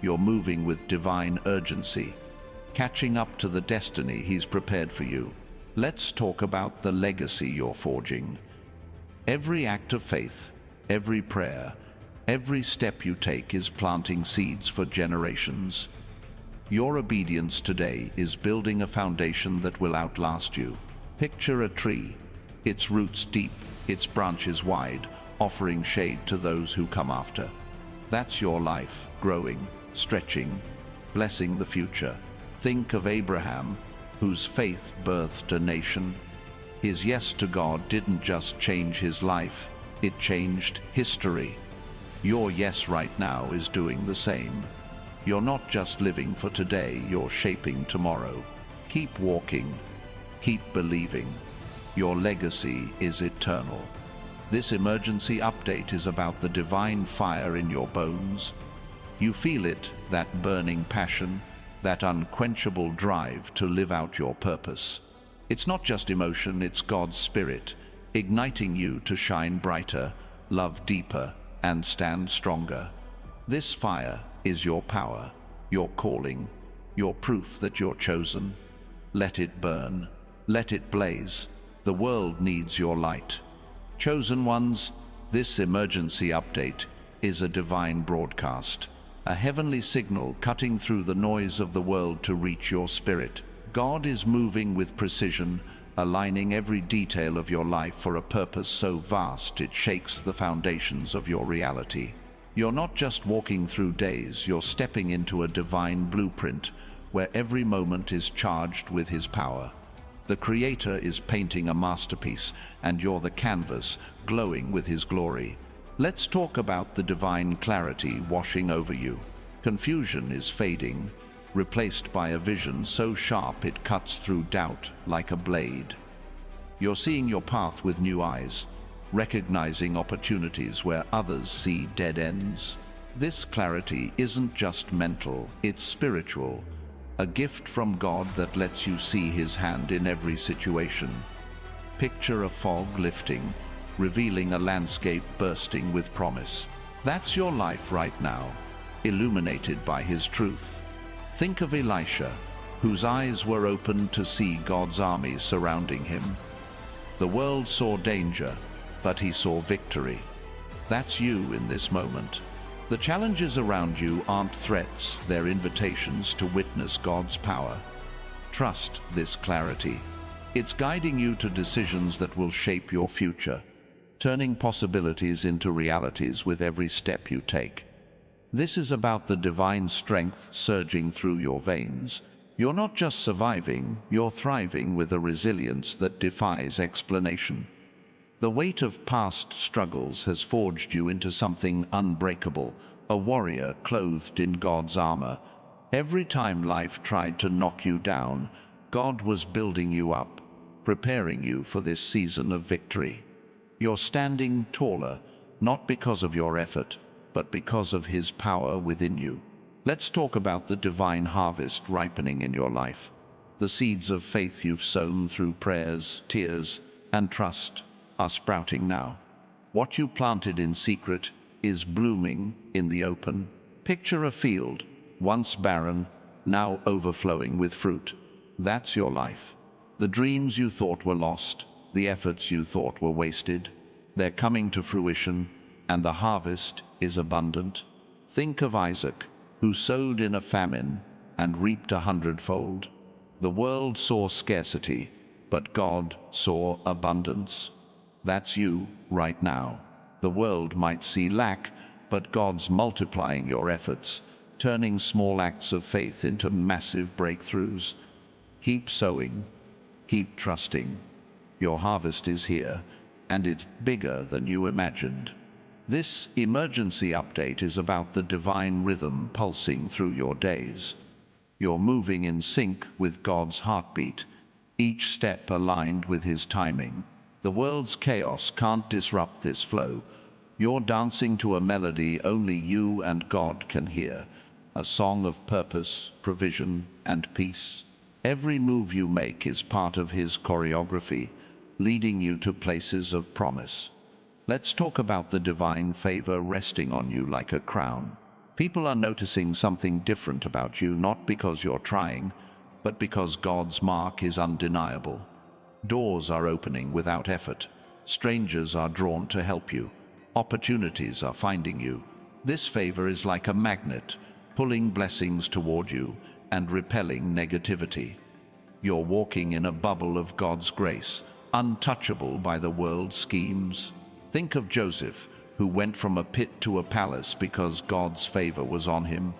You're moving with divine urgency, catching up to the destiny He's prepared for you. Let's talk about the legacy you're forging. Every act of faith, every prayer, every step you take is planting seeds for generations. Your obedience today is building a foundation that will outlast you. Picture a tree, its roots deep, its branches wide, offering shade to those who come after. That's your life, growing, stretching, blessing the future. Think of Abraham, whose faith birthed a nation. His yes to God didn't just change his life, it changed history. Your yes right now is doing the same. You're not just living for today, you're shaping tomorrow. Keep walking, keep believing. Your legacy is eternal. This emergency update is about the divine fire in your bones. You feel it, that burning passion, that unquenchable drive to live out your purpose. It's not just emotion, it's God's Spirit, igniting you to shine brighter, love deeper, and stand stronger. This fire is your power, your calling, your proof that you're chosen. Let it burn, let it blaze. The world needs your light. Chosen ones, this emergency update is a divine broadcast, a heavenly signal cutting through the noise of the world to reach your spirit. God is moving with precision, aligning every detail of your life for a purpose so vast it shakes the foundations of your reality. You're not just walking through days, you're stepping into a divine blueprint where every moment is charged with His power. The Creator is painting a masterpiece, and you're the canvas, glowing with His glory. Let's talk about the divine clarity washing over you. Confusion is fading, replaced by a vision so sharp it cuts through doubt like a blade. You're seeing your path with new eyes, recognizing opportunities where others see dead ends. This clarity isn't just mental, it's spiritual. A gift from God that lets you see His hand in every situation. Picture a fog lifting, revealing a landscape bursting with promise. That's your life right now, illuminated by His truth. Think of Elisha, whose eyes were opened to see God's army surrounding him. The world saw danger, but he saw victory. That's you in this moment. The challenges around you aren't threats, they're invitations to witness God's power. Trust this clarity. It's guiding you to decisions that will shape your future, turning possibilities into realities with every step you take. This is about the divine strength surging through your veins. You're not just surviving, you're thriving with a resilience that defies explanation. The weight of past struggles has forged you into something unbreakable, a warrior clothed in God's armor. Every time life tried to knock you down, God was building you up, preparing you for this season of victory. You're standing taller, not because of your effort, but because of His power within you. Let's talk about the divine harvest ripening in your life. The seeds of faith you've sown through prayers, tears, and trust are sprouting now. What you planted in secret is blooming in the open. Picture a field, once barren, now overflowing with fruit. That's your life. The dreams you thought were lost, the efforts you thought were wasted, they're coming to fruition, and the harvest is abundant. Think of Isaac, who sowed in a famine and reaped 100-fold. The world saw scarcity, but God saw abundance. That's you right now. The world might see lack, but God's multiplying your efforts, turning small acts of faith into massive breakthroughs. Keep sowing, keep trusting. Your harvest is here, and it's bigger than you imagined. This emergency update is about the divine rhythm pulsing through your days. You're moving in sync with God's heartbeat, each step aligned with His timing. The world's chaos can't disrupt this flow. You're dancing to a melody only you and God can hear, a song of purpose, provision, and peace. Every move you make is part of His choreography, leading you to places of promise. Let's talk about the divine favor resting on you like a crown. People are noticing something different about you, not because you're trying, but because God's mark is undeniable. Doors are opening without effort. Strangers are drawn to help you. Opportunities are finding you. This favor is like a magnet, pulling blessings toward you and repelling negativity. You're walking in a bubble of God's grace, untouchable by the world's schemes. Think of Joseph, who went from a pit to a palace because God's favor was on him.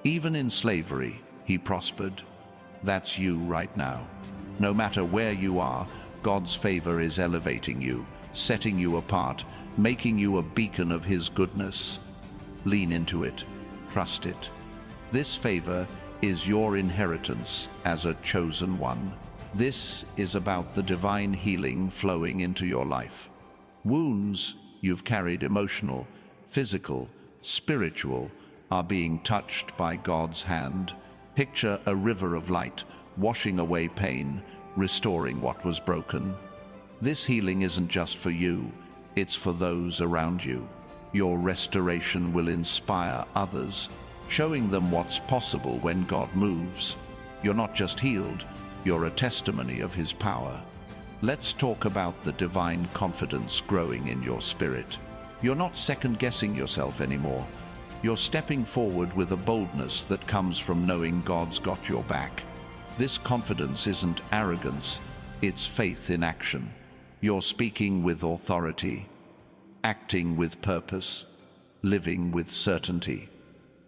Even in slavery, he prospered. That's you right now. No matter where you are, God's favor is elevating you, setting you apart, making you a beacon of His goodness. Lean into it. Trust it. This favor is your inheritance as a chosen one. This is about the divine healing flowing into your life. Wounds you've carried, emotional, physical, spiritual, are being touched by God's hand. Picture a river of light, washing away pain, restoring what was broken. This healing isn't just for you, it's for those around you. Your restoration will inspire others, showing them what's possible when God moves. You're not just healed, you're a testimony of His power. Let's talk about the divine confidence growing in your spirit. You're not second-guessing yourself anymore. You're stepping forward with a boldness that comes from knowing God's got your back. This confidence isn't arrogance, it's faith in action. You're speaking with authority, acting with purpose, living with certainty.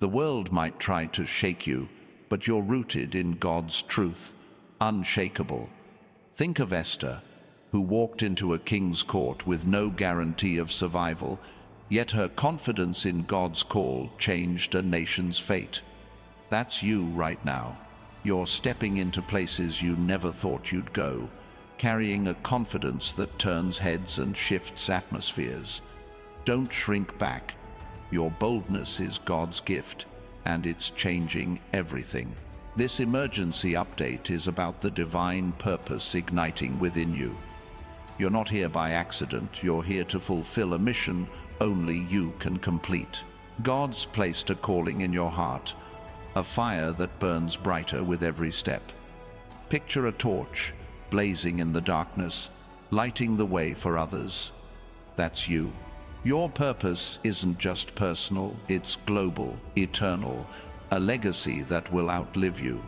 The world might try to shake you, but you're rooted in God's truth, unshakable. Think of Esther, who walked into a king's court with no guarantee of survival, yet her confidence in God's call changed a nation's fate. That's you right now. You're stepping into places you never thought you'd go, carrying a confidence that turns heads and shifts atmospheres. Don't shrink back. Your boldness is God's gift, and it's changing everything. This emergency update is about the divine purpose igniting within you. You're not here by accident, you're here to fulfill a mission only you can complete. God's placed a calling in your heart, a fire that burns brighter with every step. Picture a torch, blazing in the darkness, lighting the way for others. That's you. Your purpose isn't just personal, it's global, eternal, a legacy that will outlive you.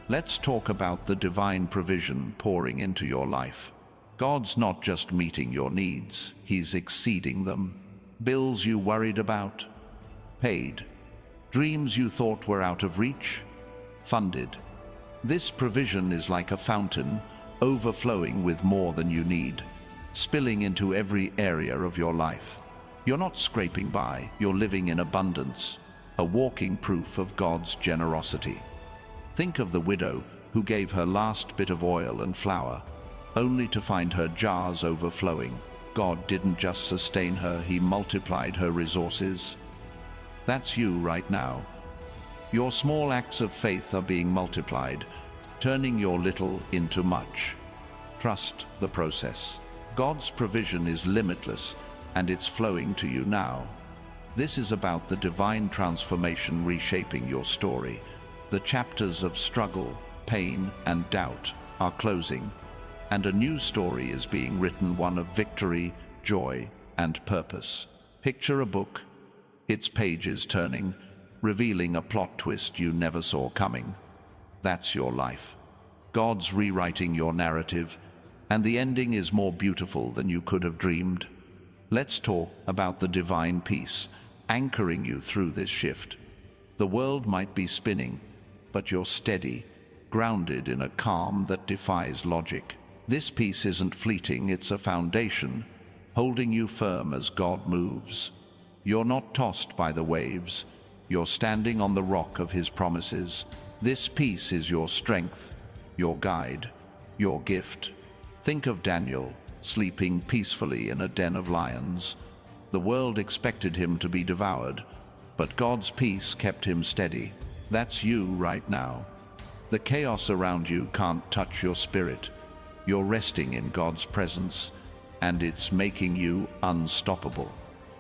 Let's talk about the divine provision pouring into your life. God's not just meeting your needs, He's exceeding them. Bills you worried about? Paid. Dreams you thought were out of reach? Funded. This provision is like a fountain, overflowing with more than you need, spilling into every area of your life. You're not scraping by, you're living in abundance, a walking proof of God's generosity. Think of the widow who gave her last bit of oil and flour, only to find her jars overflowing. God didn't just sustain her, He multiplied her resources. That's you right now. Your small acts of faith are being multiplied, turning your little into much. Trust the process. God's provision is limitless, and it's flowing to you now. This is about the divine transformation reshaping your story. The chapters of struggle, pain, and doubt are closing, and a new story is being written, one of victory, joy, and purpose. Picture a book, its pages turning, revealing a plot twist you never saw coming. That's your life. God's rewriting your narrative, and the ending is more beautiful than you could have dreamed. Let's talk about the divine peace anchoring you through this shift. The world might be spinning, but you're steady, grounded in a calm that defies logic. This peace isn't fleeting, it's a foundation, holding you firm as God moves. You're not tossed by the waves, you're standing on the rock of His promises. This peace is your strength, your guide, your gift. Think of Daniel, sleeping peacefully in a den of lions. The world expected him to be devoured, but God's peace kept him steady. That's you right now. The chaos around you can't touch your spirit. You're resting in God's presence, and it's making you unstoppable.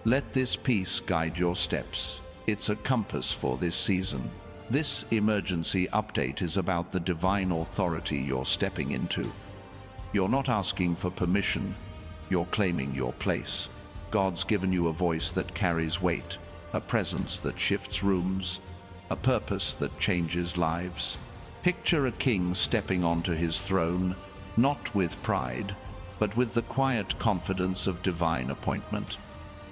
Let this peace guide your steps. It's a compass for this season. This emergency update is about the divine authority you're stepping into. You're not asking for permission, you're claiming your place. God's given you a voice that carries weight, a presence that shifts rooms, a purpose that changes lives. Picture a king stepping onto his throne, not with pride, but with the quiet confidence of divine appointment.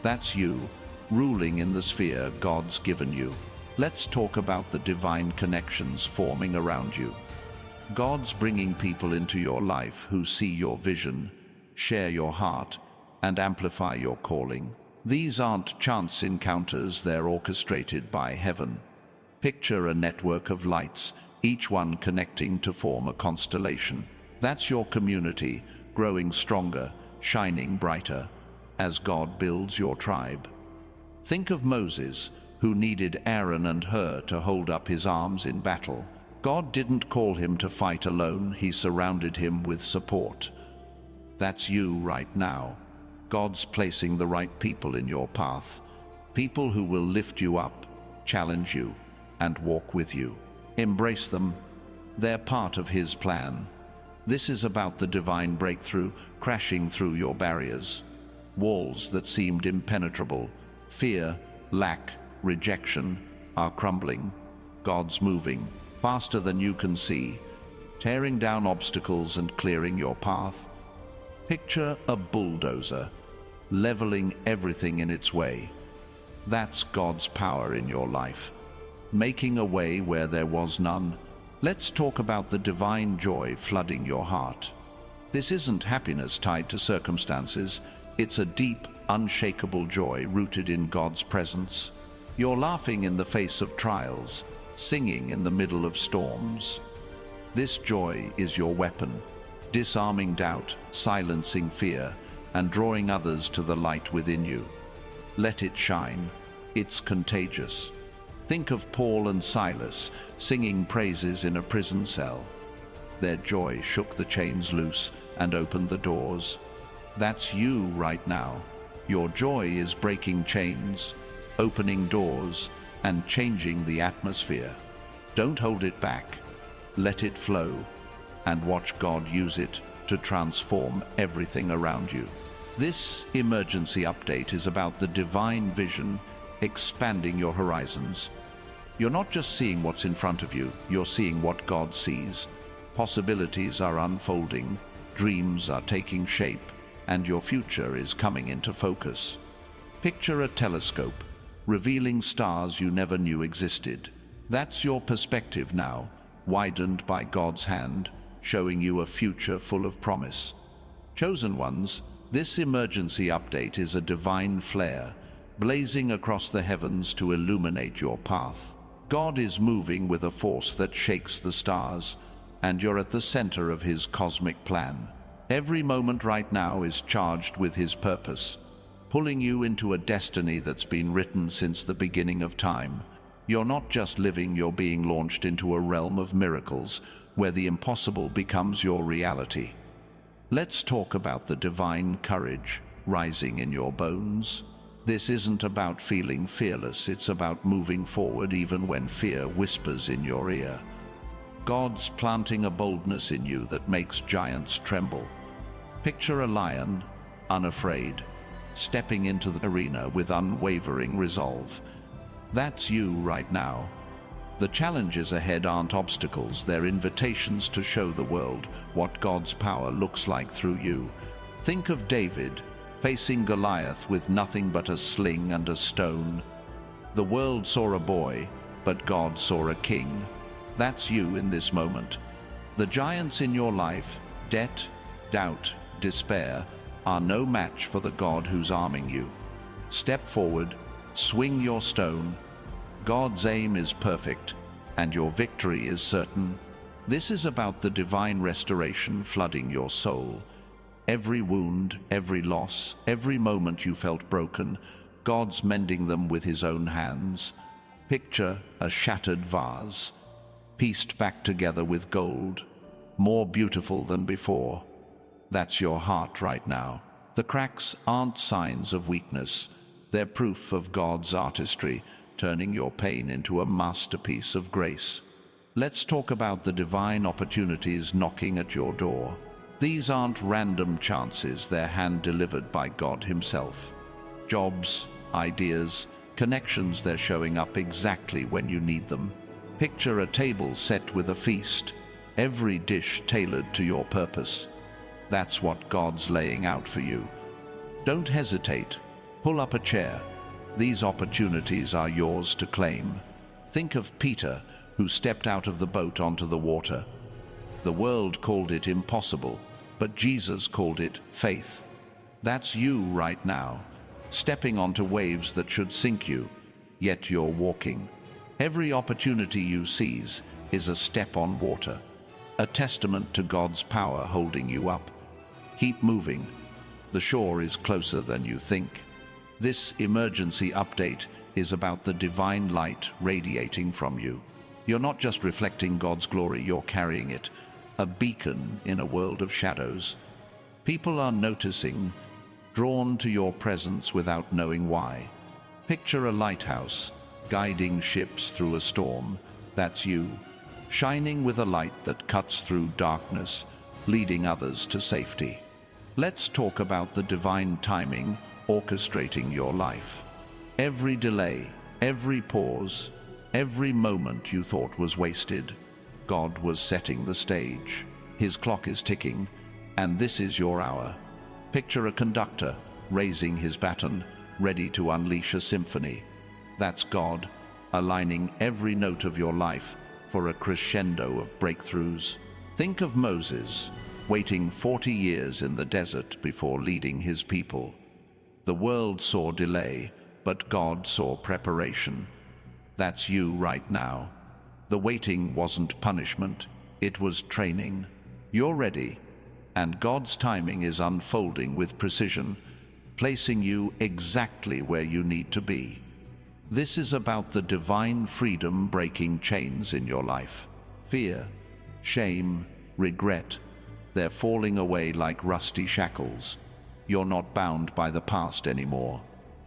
That's you, ruling in the sphere God's given you. Let's talk about the divine connections forming around you. God's bringing people into your life who see your vision, share your heart, and amplify your calling. These aren't chance encounters, they're orchestrated by heaven. Picture a network of lights, each one connecting to form a constellation. That's your community, growing stronger, shining brighter, as God builds your tribe. Think of Moses, who needed Aaron and Hur to hold up his arms in battle. God didn't call him to fight alone, he surrounded him with support. That's you right now. God's placing the right people in your path. People who will lift you up, challenge you, and walk with you. Embrace them. They're part of his plan. This is about the divine breakthrough, crashing through your barriers. Walls that seemed impenetrable, fear, lack, rejection, are crumbling. God's moving, faster than you can see, tearing down obstacles and clearing your path. Picture a bulldozer, leveling everything in its way. That's God's power in your life, making a way where there was none. Let's talk about the divine joy flooding your heart. This isn't happiness tied to circumstances, it's a deep, unshakable joy rooted in God's presence. You're laughing in the face of trials, singing in the middle of storms. This joy is your weapon, disarming doubt, silencing fear, and drawing others to the light within you. Let it shine. It's contagious. Think of Paul and Silas singing praises in a prison cell. Their joy shook the chains loose and opened the doors. That's you right now. Your joy is breaking chains, opening doors, and changing the atmosphere. Don't hold it back. Let it flow, and watch God use it to transform everything around you. This emergency update is about the divine vision expanding your horizons. You're not just seeing what's in front of you, you're seeing what God sees. Possibilities are unfolding, dreams are taking shape, and your future is coming into focus. Picture a telescope, revealing stars you never knew existed. That's your perspective now, widened by God's hand, showing you a future full of promise. Chosen ones, this emergency update is a divine flare, blazing across the heavens to illuminate your path. God is moving with a force that shakes the stars, and you're at the center of his cosmic plan. Every moment right now is charged with his purpose, pulling you into a destiny that's been written since the beginning of time. You're not just living, you're being launched into a realm of miracles, where the impossible becomes your reality. Let's talk about the divine courage rising in your bones. This isn't about feeling fearless, it's about moving forward even when fear whispers in your ear. God's planting a boldness in you that makes giants tremble. Picture a lion, unafraid, stepping into the arena with unwavering resolve. That's you right now. The challenges ahead aren't obstacles, they're invitations to show the world what God's power looks like through you. Think of David, facing Goliath with nothing but a sling and a stone. The world saw a boy, but God saw a king. That's you in this moment. The giants in your life, debt, doubt, despair, are no match for the God who's arming you. Step forward, swing your stone. God's aim is perfect, and your victory is certain. This is about the divine restoration flooding your soul. Every wound, every loss, every moment you felt broken, God's mending them with his own hands. Picture a shattered vase, pieced back together with gold, more beautiful than before. That's your heart right now. The cracks aren't signs of weakness, they're proof of God's artistry, turning your pain into a masterpiece of grace. Let's talk about the divine opportunities knocking at your door. These aren't random chances, they're hand-delivered by God himself. Jobs, ideas, connections, they're showing up exactly when you need them. Picture a table set with a feast, every dish tailored to your purpose. That's what God's laying out for you. Don't hesitate. Pull up a chair. These opportunities are yours to claim. Think of Peter, who stepped out of the boat onto the water. The world called it impossible, but Jesus called it faith. That's you right now, stepping onto waves that should sink you, yet you're walking. Every opportunity you seize is a step on water, a testament to God's power holding you up. Keep moving. The shore is closer than you think. This emergency update is about the divine light radiating from you. You're not just reflecting God's glory, you're carrying it, a beacon in a world of shadows. People are noticing, drawn to your presence without knowing why. Picture a lighthouse, guiding ships through a storm. That's you, shining with a light that cuts through darkness, leading others to safety. Let's talk about the divine timing orchestrating your life. Every delay, every pause, every moment you thought was wasted, God was setting the stage. His clock is ticking, and this is your hour. Picture a conductor raising his baton, ready to unleash a symphony. That's God, aligning every note of your life for a crescendo of breakthroughs. Think of Moses, waiting 40 years in the desert before leading his people. The world saw delay, but God saw preparation. That's you right now. The waiting wasn't punishment, it was training. You're ready, and God's timing is unfolding with precision, placing you exactly where you need to be. This is about the divine freedom breaking chains in your life. Fear, shame, regret, they're falling away like rusty shackles. You're not bound by the past anymore.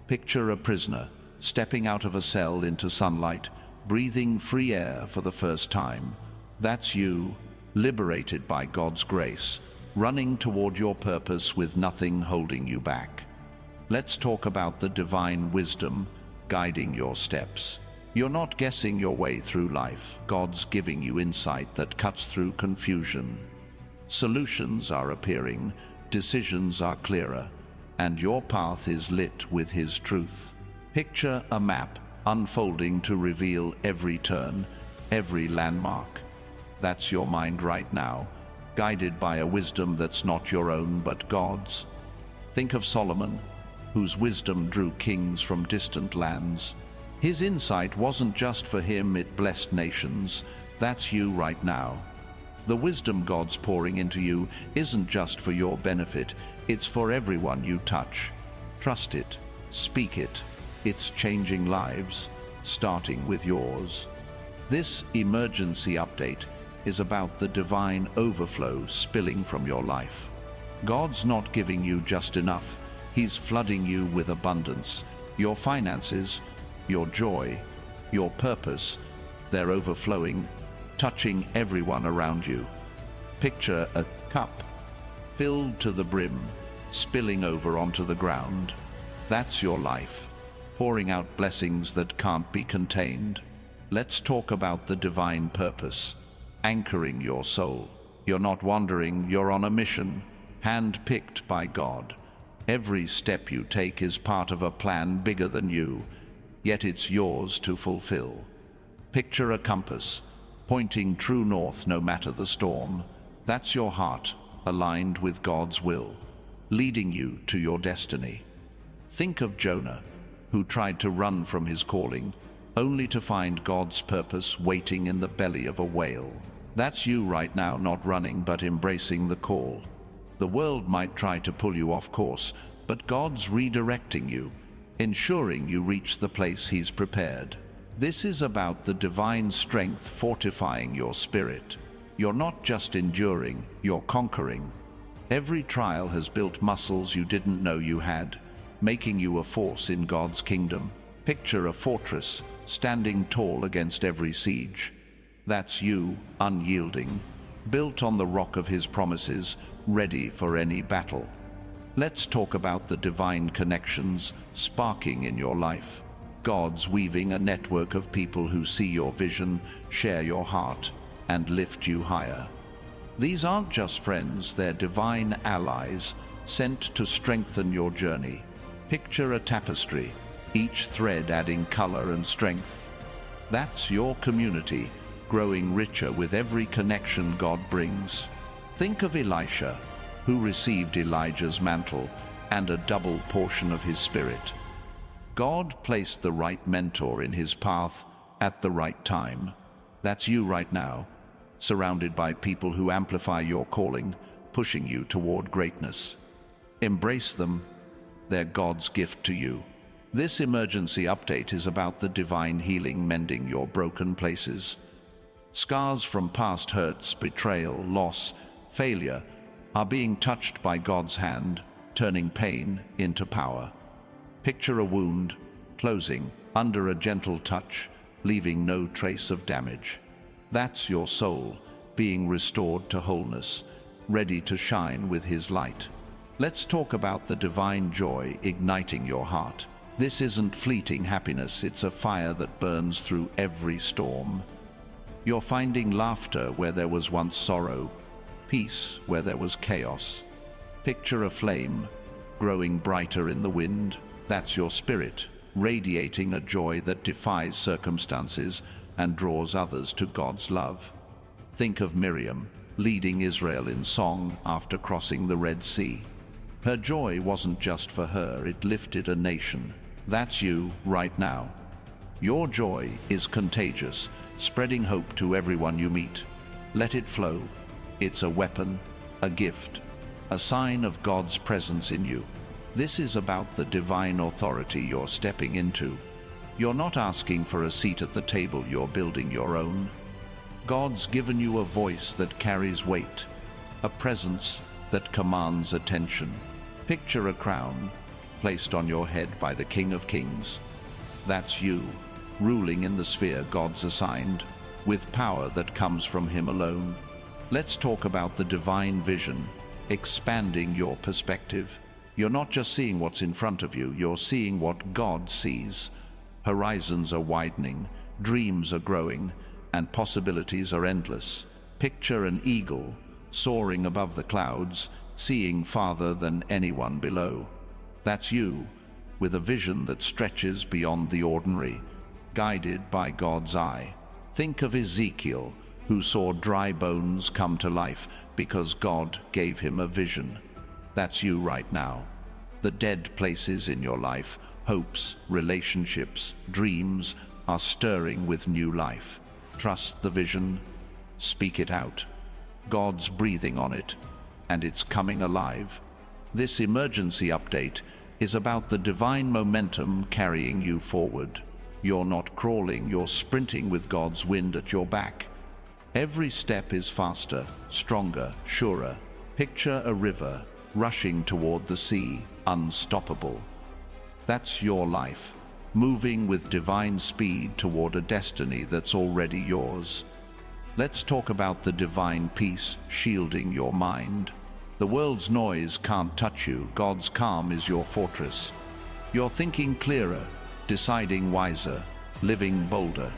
Picture a prisoner stepping out of a cell into sunlight, breathing free air for the first time. That's you, liberated by God's grace, running toward your purpose with nothing holding you back. Let's talk about the divine wisdom guiding your steps. You're not guessing your way through life. God's giving you insight that cuts through confusion. Solutions are appearing, decisions are clearer, and your path is lit with His truth. Picture a map unfolding to reveal every turn, every landmark. That's your mind right now, guided by a wisdom that's not your own but God's. Think of Solomon, whose wisdom drew kings from distant lands. His insight wasn't just for him, it blessed nations. That's you right now. The wisdom God's pouring into you isn't just for your benefit, it's for everyone you touch. Trust it, speak it. It's changing lives, starting with yours. This emergency update is about the divine overflow spilling from your life. God's not giving you just enough, He's flooding you with abundance. Your finances, your joy, your purpose, they're overflowing, touching everyone around you. Picture a cup filled to the brim, spilling over onto the ground. That's your life, pouring out blessings that can't be contained. Let's talk about the divine purpose, anchoring your soul. You're not wandering, you're on a mission, hand-picked by God. Every step you take is part of a plan bigger than you, yet it's yours to fulfill. Picture a compass, pointing true north no matter the storm. That's your heart, aligned with God's will, leading you to your destiny. Think of Jonah, who tried to run from his calling, only to find God's purpose waiting in the belly of a whale. That's you right now, not running but embracing the call. The world might try to pull you off course, but God's redirecting you, ensuring you reach the place He's prepared. This is about the divine strength fortifying your spirit. You're not just enduring, you're conquering. Every trial has built muscles you didn't know you had, making you a force in God's kingdom. Picture a fortress standing tall against every siege. That's you, unyielding, built on the rock of His promises, ready for any battle. Let's talk about the divine connections sparking in your life. God's weaving a network of people who see your vision, share your heart, and lift you higher. These aren't just friends, they're divine allies sent to strengthen your journey. Picture a tapestry, each thread adding color and strength. That's your community, growing richer with every connection God brings. Think of Elisha, who received Elijah's mantle and a double portion of his spirit. God placed the right mentor in his path at the right time. That's you right now, surrounded by people who amplify your calling, pushing you toward greatness. Embrace them. They're God's gift to you. This emergency update is about the divine healing, mending your broken places. Scars from past hurts, betrayal, loss, failure are being touched by God's hand, turning pain into power. Picture a wound closing under a gentle touch, leaving no trace of damage. That's your soul being restored to wholeness, ready to shine with His light. Let's talk about the divine joy igniting your heart. This isn't fleeting happiness, it's a fire that burns through every storm. You're finding laughter where there was once sorrow, peace where there was chaos. Picture a flame growing brighter in the wind. That's your spirit, radiating a joy that defies circumstances and draws others to God's love. Think of Miriam, leading Israel in song after crossing the Red Sea. Her joy wasn't just for her, it lifted a nation. That's you right now. Your joy is contagious, spreading hope to everyone you meet. Let it flow. It's a weapon, a gift, a sign of God's presence in you. This is about the divine authority you're stepping into. You're not asking for a seat at the table, you're building your own. God's given you a voice that carries weight, a presence that commands attention. Picture a crown placed on your head by the King of Kings. That's you, ruling in the sphere God's assigned, with power that comes from Him alone. Let's talk about the divine vision, expanding your perspective. You're not just seeing what's in front of you, you're seeing what God sees. Horizons are widening, dreams are growing, and possibilities are endless. Picture an eagle soaring above the clouds, seeing farther than anyone below. That's you, with a vision that stretches beyond the ordinary, guided by God's eye. Think of Ezekiel, who saw dry bones come to life because God gave him a vision. That's you right now. The dead places in your life, hopes, relationships, dreams, are stirring with new life. Trust the vision, speak it out. God's breathing on it, and it's coming alive. This emergency update is about the divine momentum carrying you forward. You're not crawling, you're sprinting with God's wind at your back. Every step is faster, stronger, surer. Picture a river rushing toward the sea, unstoppable. That's your life, moving with divine speed toward a destiny that's already yours. Let's talk about the divine peace shielding your mind. The world's noise can't touch you. God's calm is your fortress. You're thinking clearer, deciding wiser, living bolder.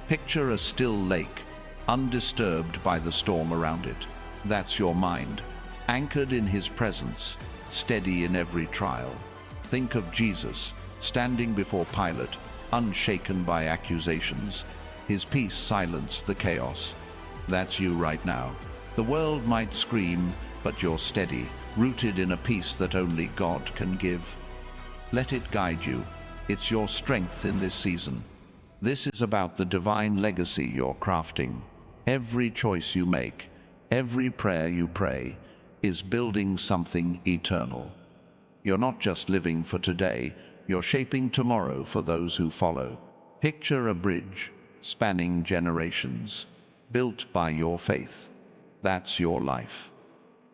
Picture a still lake, undisturbed by the storm around it. That's your mind, anchored in His presence, steady in every trial. Think of Jesus, standing before Pilate, unshaken by accusations. His peace silenced the chaos. That's you right now. The world might scream, but you're steady, rooted in a peace that only God can give. Let it guide you. It's your strength in this season. This is about the divine legacy you're crafting. Every choice you make, every prayer you pray, is building something eternal. You're not just living for today, you're shaping tomorrow for those who follow. Picture a bridge spanning generations, built by your faith. That's your life,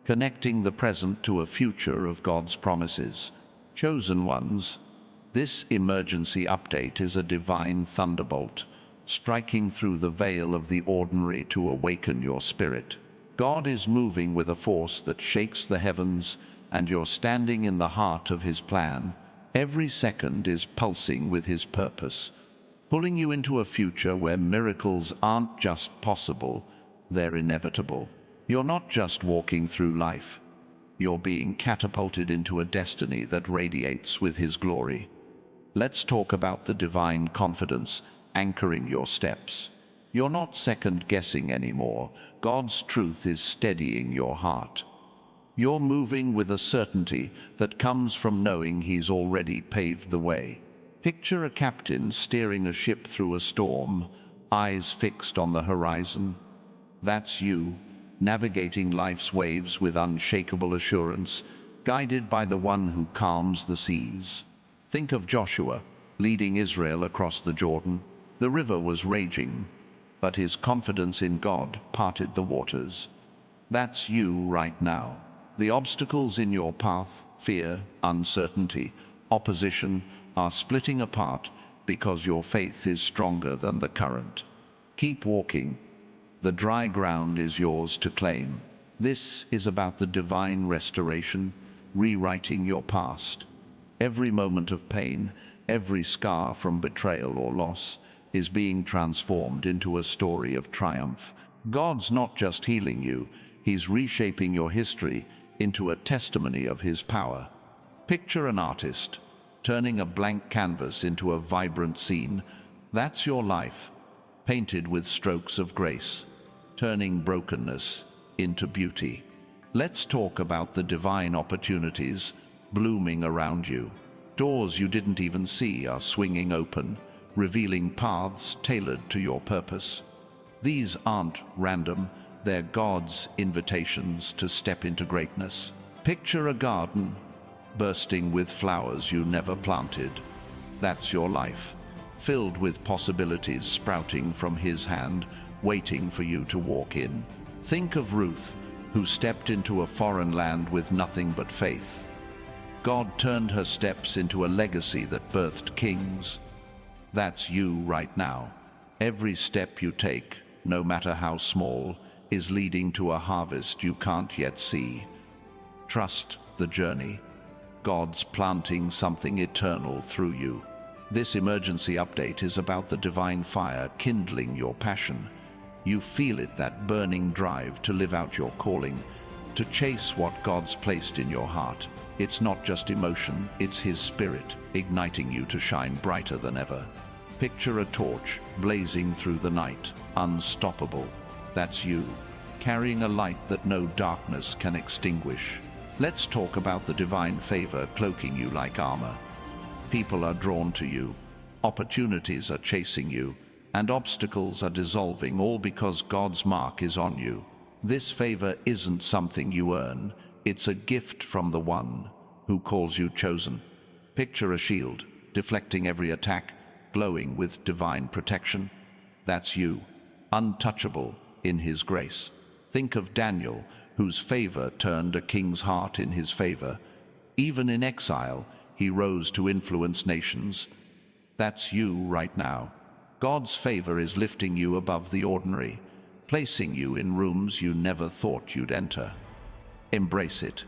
connecting the present to a future of God's promises. Chosen ones, this emergency update is a divine thunderbolt, striking through the veil of the ordinary to awaken your spirit. God is moving with a force that shakes the heavens, and you're standing in the heart of His plan. Every second is pulsing with His purpose, pulling you into a future where miracles aren't just possible, they're inevitable. You're not just walking through life. You're being catapulted into a destiny that radiates with His glory. Let's talk about the divine confidence anchoring your steps. You're not second-guessing anymore. God's truth is steadying your heart. You're moving with a certainty that comes from knowing He's already paved the way. Picture a captain steering a ship through a storm, eyes fixed on the horizon. That's you, navigating life's waves with unshakable assurance, guided by the one who calms the seas. Think of Joshua, leading Israel across the Jordan. The river was raging, but his confidence in God parted the waters. That's you right now. The obstacles in your path, fear, uncertainty, opposition, are splitting apart because your faith is stronger than the current. Keep walking. The dry ground is yours to claim. This is about the divine restoration, rewriting your past. Every moment of pain, every scar from betrayal or loss, is being transformed into a story of triumph. God's not just healing you, He's reshaping your history into a testimony of His power. Picture an artist turning a blank canvas into a vibrant scene. That's your life, painted with strokes of grace, turning brokenness into beauty. Let's talk about the divine opportunities blooming around you. Doors you didn't even see are swinging open, revealing paths tailored to your purpose. These aren't random, they're God's invitations to step into greatness. Picture a garden bursting with flowers you never planted. That's your life, filled with possibilities sprouting from His hand, waiting for you to walk in. Think of Ruth, who stepped into a foreign land with nothing but faith. God turned her steps into a legacy that birthed kings. That's you right now. Every step you take, no matter how small, is leading to a harvest you can't yet see. Trust the journey. God's planting something eternal through you. This emergency update is about the divine fire kindling your passion. You feel it, that burning drive to live out your calling, to chase what God's placed in your heart. It's not just emotion, it's His Spirit igniting you to shine brighter than ever. Picture a torch blazing through the night, unstoppable. That's you, carrying a light that no darkness can extinguish. Let's talk about the divine favor cloaking you like armor. People are drawn to you, opportunities are chasing you, and obstacles are dissolving, all because God's mark is on you. This favor isn't something you earn, it's a gift from the one who calls you chosen. Picture a shield, deflecting every attack, glowing with divine protection. That's you, untouchable in His grace. Think of Daniel, whose favor turned a king's heart in his favor. Even in exile, he rose to influence nations. That's you right now. God's favor is lifting you above the ordinary, placing you in rooms you never thought you'd enter. Embrace it.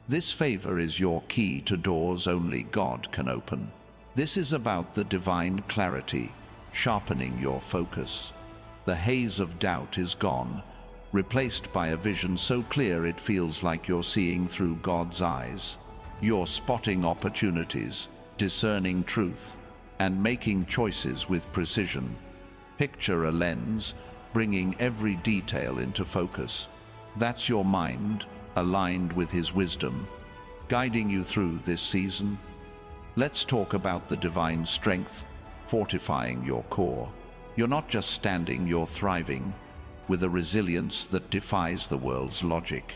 This favor is your key to doors only God can open. This is about the divine clarity, sharpening your focus. The haze of doubt is gone, replaced by a vision so clear it feels like you're seeing through God's eyes. You're spotting opportunities, discerning truth, and making choices with precision. Picture a lens, bringing every detail into focus. That's your mind, aligned with His wisdom, guiding you through this season. Let's talk about the divine strength, fortifying your core. You're not just standing, you're thriving, with a resilience that defies the world's logic.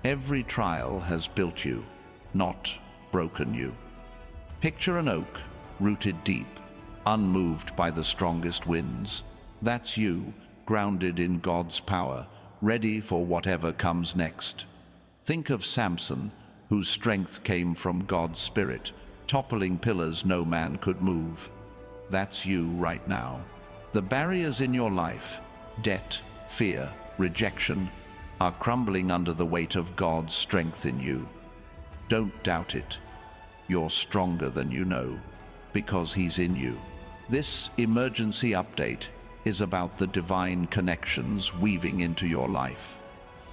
Every trial has built you, not broken you. Picture an oak, rooted deep, unmoved by the strongest winds. That's you, grounded in God's power, ready for whatever comes next. Think of Samson, whose strength came from God's Spirit, toppling pillars no man could move. That's you right now. The barriers in your life, debt, fear, rejection, are crumbling under the weight of God's strength in you. Don't doubt it. You're stronger than you know, because He's in you. This emergency update is about the divine connections weaving into your life.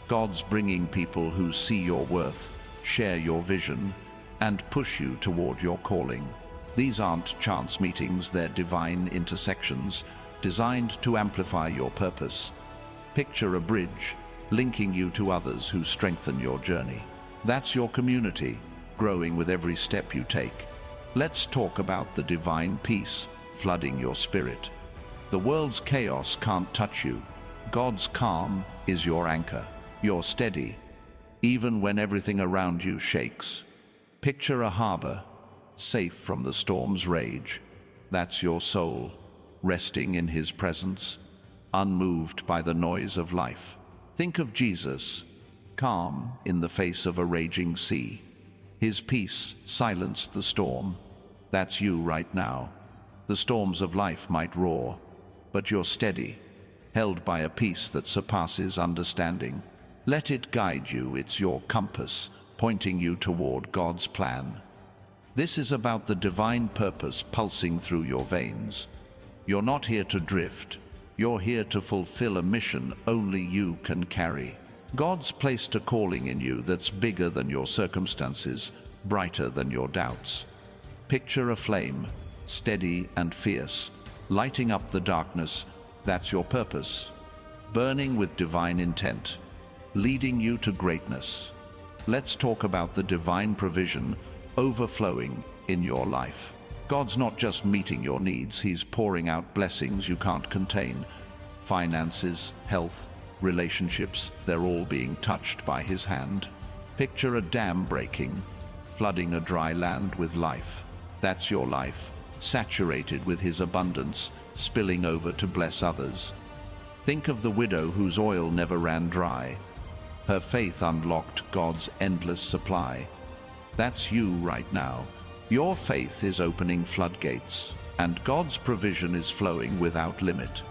God's bringing people who see your worth, share your vision, and push you toward your calling. These aren't chance meetings, they're divine intersections designed to amplify your purpose. Picture a bridge linking you to others who strengthen your journey. That's your community, growing with every step you take. Let's talk about the divine peace flooding your spirit. The world's chaos can't touch you. God's calm is your anchor. You're steady, even when everything around you shakes. Picture a harbor, safe from the storm's rage. That's your soul, resting in His presence, unmoved by the noise of life. Think of Jesus, calm in the face of a raging sea. His peace silenced the storm. That's you right now. The storms of life might roar, but you're steady, held by a peace that surpasses understanding. Let it guide you. It's your compass, pointing you toward God's plan. This is about the divine purpose pulsing through your veins. You're not here to drift. You're here to fulfill a mission only you can carry. God's placed a calling in you that's bigger than your circumstances, brighter than your doubts. Picture a flame, steady and fierce, lighting up the darkness. That's your purpose, burning with divine intent, leading you to greatness. Let's talk about the divine provision overflowing in your life. God's not just meeting your needs, He's pouring out blessings you can't contain. Finances, health, relationships, they're all being touched by His hand. Picture a dam breaking, flooding a dry land with life. That's your life, saturated with His abundance, spilling over to bless others. Think of the widow whose oil never ran dry. Her faith unlocked God's endless supply. That's you right now. Your faith is opening floodgates, and God's provision is flowing without limit.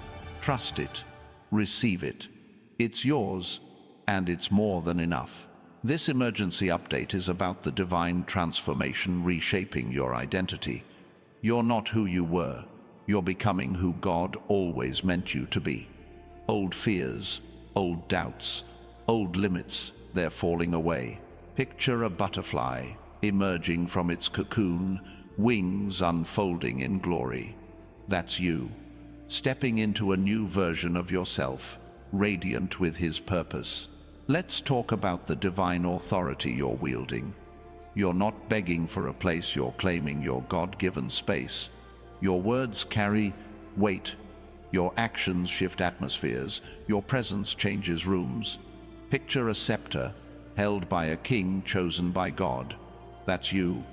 Trust it. Receive it. It's yours, and it's more than enough. This emergency update is about the divine transformation reshaping your identity. You're not who you were. You're becoming who God always meant you to be. Old fears, old doubts, old limits, they're falling away. Picture a butterfly emerging from its cocoon, wings unfolding in glory. That's you, stepping into a new version of yourself, radiant with His purpose. Let's talk about the divine authority you're wielding. You're not begging for a place, you're claiming your God-given space. Your words carry weight. Your actions shift atmospheres. Your presence changes rooms. Picture a scepter held by a king chosen by God. That's you,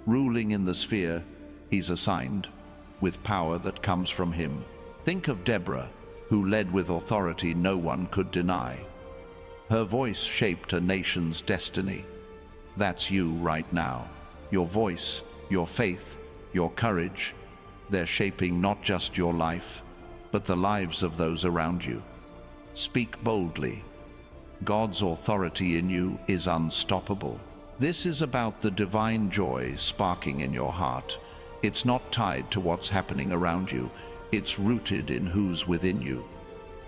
ruling in the sphere He's assigned, with power that comes from Him. Think of Deborah, who led with authority no one could deny. Her voice shaped a nation's destiny. That's you right now. Your voice, your faith, your courage, they're shaping not just your life, but the lives of those around you. Speak boldly. God's authority in you is unstoppable. This is about the divine joy sparking in your heart. It's not tied to what's happening around you. It's rooted in who's within you.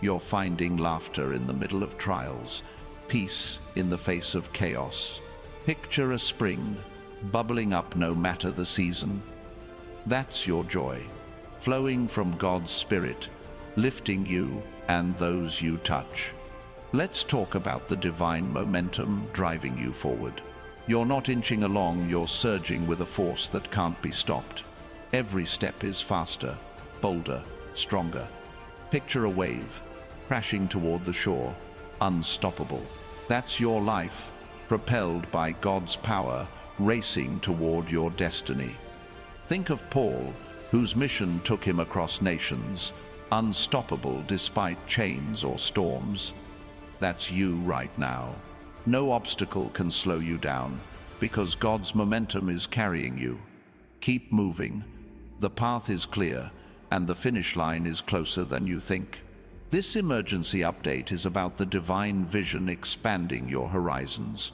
You're finding laughter in the middle of trials, peace in the face of chaos. Picture a spring, bubbling up no matter the season. That's your joy, flowing from God's Spirit, lifting you and those you touch. Let's talk about the divine momentum driving you forward. You're not inching along, you're surging with a force that can't be stopped. Every step is faster, bolder, stronger. Picture a wave, crashing toward the shore, unstoppable. That's your life, propelled by God's power, racing toward your destiny. Think of Paul, whose mission took him across nations, unstoppable despite chains or storms. That's you right now. No obstacle can slow you down, because God's momentum is carrying you. Keep moving. The path is clear, and the finish line is closer than you think. This emergency update is about the divine vision expanding your horizons.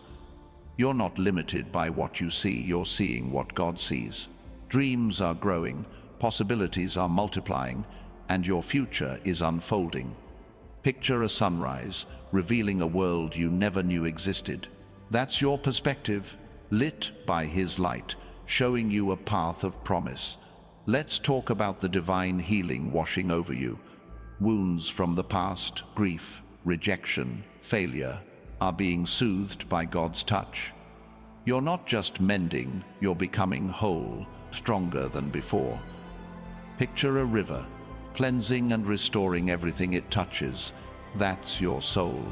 You're not limited by what you see, you're seeing what God sees. Dreams are growing, possibilities are multiplying, and your future is unfolding. Picture a sunrise, revealing a world you never knew existed. That's your perspective, lit by His light, showing you a path of promise. Let's talk about the divine healing washing over you. Wounds from the past, grief, rejection, failure, are being soothed by God's touch. You're not just mending, you're becoming whole, stronger than before. Picture a river, cleansing and restoring everything it touches. That's your soul,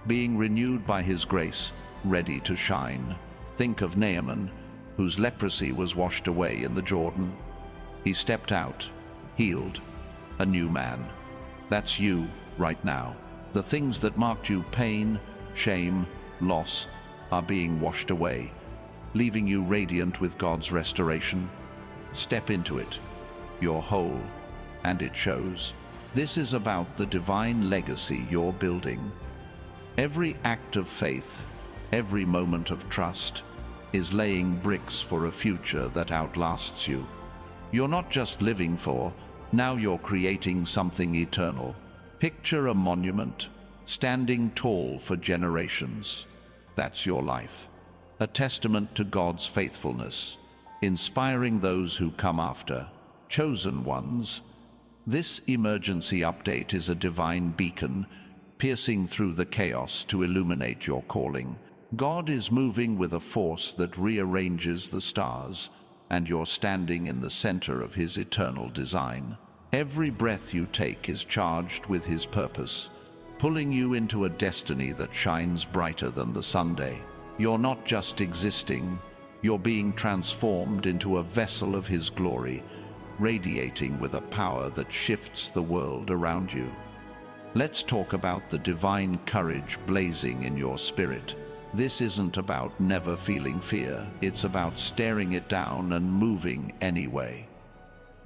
being renewed by His grace, ready to shine. Think of Naaman, whose leprosy was washed away in the Jordan. He stepped out, healed, a new man. That's you right now. The things that marked you pain, shame, loss, are being washed away, leaving you radiant with God's restoration. Step into it. You're whole, and it shows. This is about the divine legacy you're building. Every act of faith, every moment of trust, is laying bricks for a future that outlasts you. You're not just living for, now you're creating something eternal. Picture a monument, standing tall for generations. That's your life. A testament to God's faithfulness, inspiring those who come after, chosen ones. This emergency update is a divine beacon, piercing through the chaos to illuminate your calling. God is moving with a force that rearranges the stars, and you're standing in the center of His eternal design. Every breath you take is charged with His purpose, pulling you into a destiny that shines brighter than the Sunday. You're not just existing, you're being transformed into a vessel of His glory, radiating with a power that shifts the world around you. Let's talk about the divine courage blazing in your spirit. This isn't about never feeling fear, it's about staring it down and moving anyway.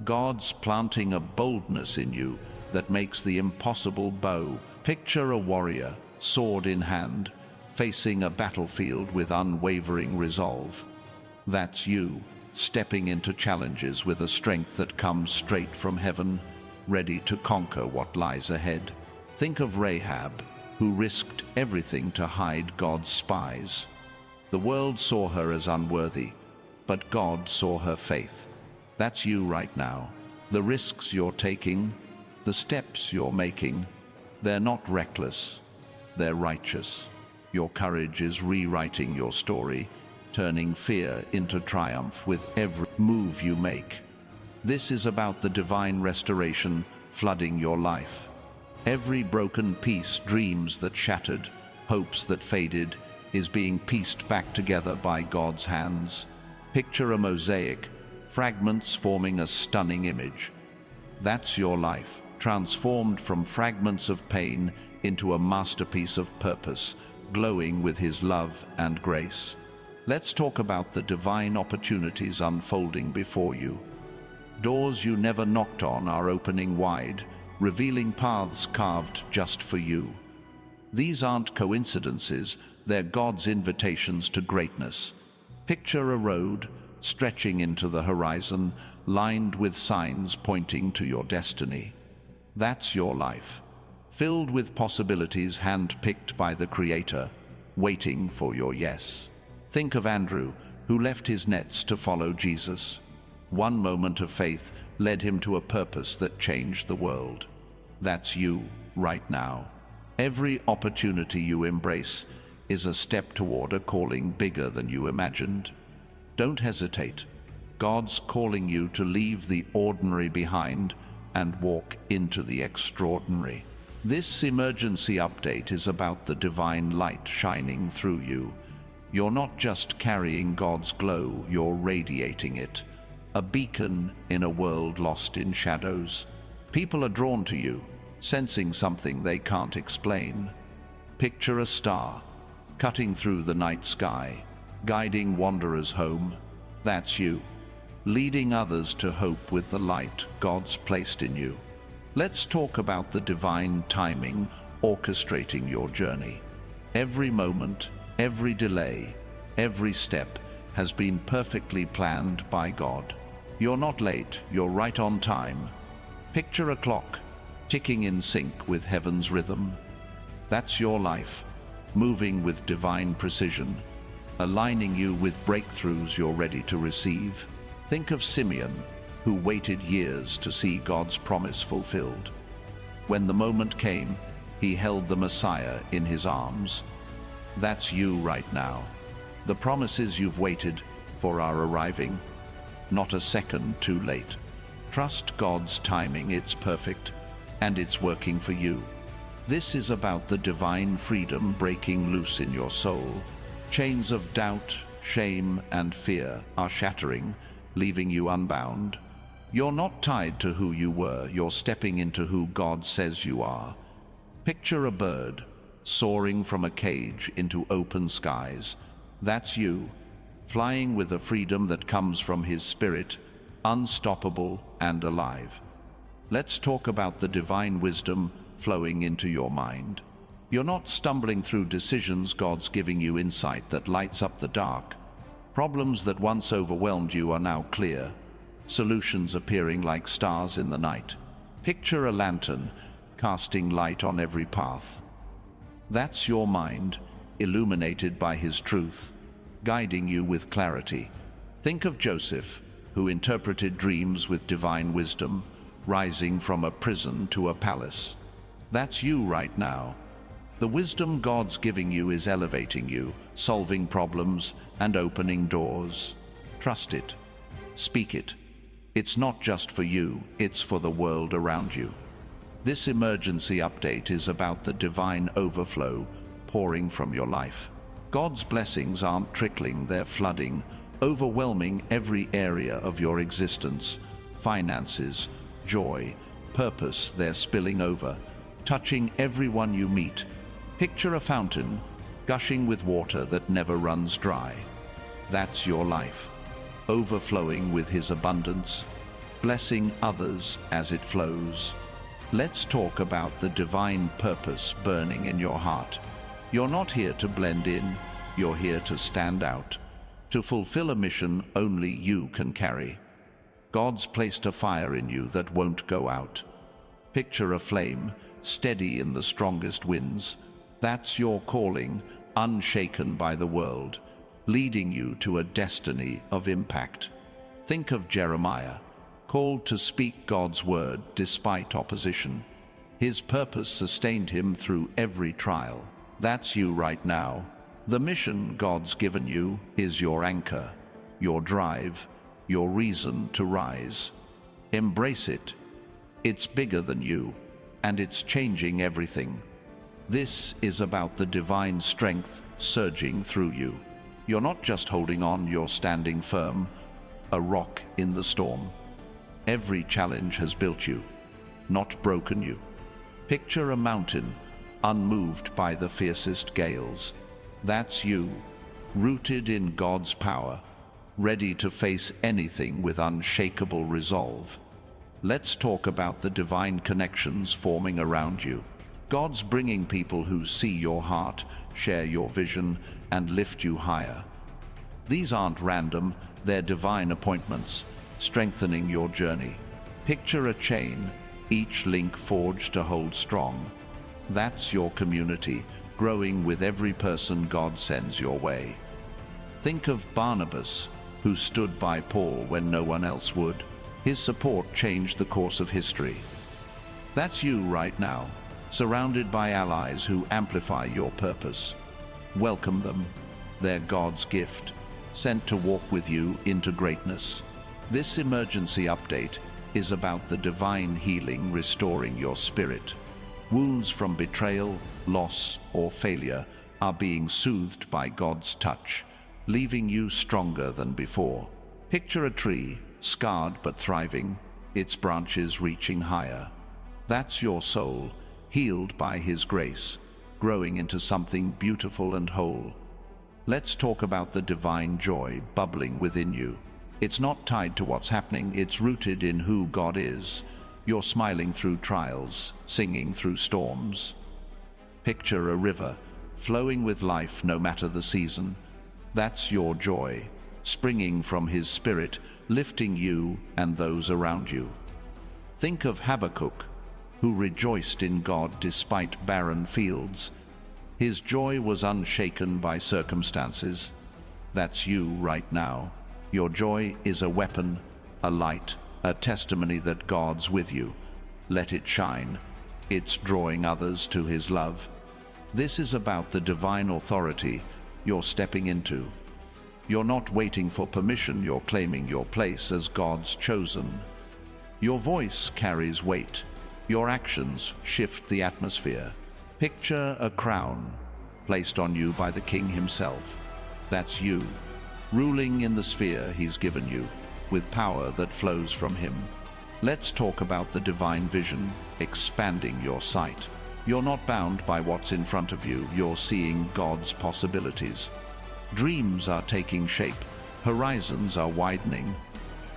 God's planting a boldness in you that makes the impossible bow. Picture a warrior, sword in hand, facing a battlefield with unwavering resolve. That's you, stepping into challenges with a strength that comes straight from heaven, ready to conquer what lies ahead. Think of Rahab, who risked everything to hide God's spies. The world saw her as unworthy, but God saw her faith. That's you right now. The risks you're taking, the steps you're making, they're not reckless, they're righteous. Your courage is rewriting your story, turning fear into triumph with every move you make. This is about the divine restoration flooding your life. Every broken piece, dreams that shattered, hopes that faded, is being pieced back together by God's hands. Picture a mosaic, fragments forming a stunning image. That's your life, transformed from fragments of pain into a masterpiece of purpose, glowing with His love and grace. Let's talk about the divine opportunities unfolding before you. Doors you never knocked on are opening wide, revealing paths carved just for you. These aren't coincidences, they're God's invitations to greatness. Picture a road, stretching into the horizon, lined with signs pointing to your destiny. That's your life, filled with possibilities hand-picked by the Creator, waiting for your yes. Think of Andrew, who left his nets to follow Jesus. One moment of faith led him to a purpose that changed the world. That's you, right now. Every opportunity you embrace is a step toward a calling bigger than you imagined. Don't hesitate. God's calling you to leave the ordinary behind and walk into the extraordinary. This emergency update is about the divine light shining through you. You're not just carrying God's glow, you're radiating it. A beacon in a world lost in shadows. People are drawn to you, sensing something they can't explain. Picture a star, cutting through the night sky, guiding wanderers home. That's you, leading others to hope with the light God's placed in you. Let's talk about the divine timing orchestrating your journey. Every moment, every delay, every step has been perfectly planned by God. You're not late, you're right on time. Picture a clock, ticking in sync with heaven's rhythm. That's your life, moving with divine precision, aligning you with breakthroughs you're ready to receive. Think of Simeon, who waited years to see God's promise fulfilled. When the moment came, he held the Messiah in his arms. That's you right now. The promises you've waited for are arriving, not a second too late. Trust God's timing, it's perfect, and it's working for you. This is about the divine freedom breaking loose in your soul. Chains of doubt, shame, and fear are shattering, leaving you unbound. You're not tied to who you were, you're stepping into who God says you are. Picture a bird soaring from a cage into open skies. That's you, flying with a freedom that comes from His Spirit, unstoppable and alive. Let's talk about the divine wisdom flowing into your mind. You're not stumbling through decisions, God's giving you insight that lights up the dark. Problems that once overwhelmed you are now clear, solutions appearing like stars in the night. Picture a lantern casting light on every path. That's your mind, illuminated by His truth, guiding you with clarity. Think of Joseph, who interpreted dreams with divine wisdom, rising from a prison to a palace. That's you right now. The wisdom God's giving you is elevating you, solving problems and opening doors. Trust it. Speak it. It's not just for you, it's for the world around you. This emergency update is about the divine overflow pouring from your life. God's blessings aren't trickling, they're flooding, overwhelming every area of your existence. Finances, joy, purpose, they're spilling over, touching everyone you meet. Picture a fountain, gushing with water that never runs dry. That's your life, overflowing with His abundance, blessing others as it flows. Let's talk about the divine purpose burning in your heart. You're not here to blend in, you're here to stand out, to fulfill a mission only you can carry. God's placed a fire in you that won't go out. Picture a flame, steady in the strongest winds. That's your calling, unshaken by the world, leading you to a destiny of impact. Think of Jeremiah, called to speak God's word despite opposition. His purpose sustained him through every trial. That's you right now. The mission God's given you is your anchor, your drive, your reason to rise. Embrace it. It's bigger than you, and it's changing everything. This is about the divine strength surging through you. You're not just holding on, you're standing firm, a rock in the storm. Every challenge has built you, not broken you. Picture a mountain, unmoved by the fiercest gales. That's you, rooted in God's power, ready to face anything with unshakable resolve. Let's talk about the divine connections forming around you. God's bringing people who see your heart, share your vision, and lift you higher. These aren't random, they're divine appointments, strengthening your journey. Picture a chain, each link forged to hold strong. That's your community, growing with every person God sends your way. Think of Barnabas, who stood by Paul when no one else would. His support changed the course of history. That's you right now, surrounded by allies who amplify your purpose. Welcome them. They're God's gift, sent to walk with you into greatness. This emergency update is about the divine healing restoring your spirit. Wounds from betrayal, loss, or failure are being soothed by God's touch, leaving you stronger than before. Picture a tree, scarred but thriving, its branches reaching higher. That's your soul, healed by His grace, growing into something beautiful and whole. Let's talk about the divine joy bubbling within you. It's not tied to what's happening, it's rooted in who God is. You're smiling through trials, singing through storms. Picture a river, flowing with life no matter the season. That's your joy, springing from His Spirit, lifting you and those around you. Think of Habakkuk, who rejoiced in God despite barren fields. His joy was unshaken by circumstances. That's you right now. Your joy is a weapon, a light, a testimony that God's with you. Let it shine. It's drawing others to His love. This is about the divine authority you're stepping into. You're not waiting for permission, you're claiming your place as God's chosen. Your voice carries weight. Your actions shift the atmosphere. Picture a crown placed on you by the King himself. That's you, ruling in the sphere He's given you, with power that flows from Him. Let's talk about the divine vision, expanding your sight. You're not bound by what's in front of you, you're seeing God's possibilities. Dreams are taking shape, horizons are widening.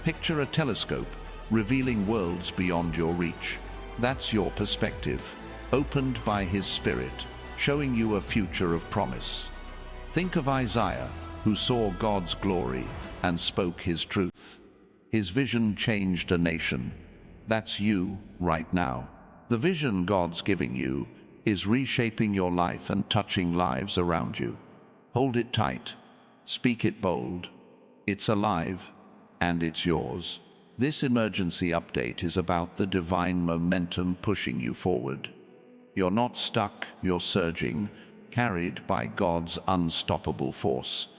Picture a telescope, revealing worlds beyond your reach. That's your perspective, opened by His Spirit, showing you a future of promise. Think of Isaiah, who saw God's glory and spoke His truth. His vision changed a nation. That's you right now. The vision God's giving you is reshaping your life and touching lives around you. Hold it tight. Speak it bold. It's alive, and it's yours. This emergency update is about the divine momentum pushing you forward. You're not stuck, you're surging, carried by God's unstoppable force.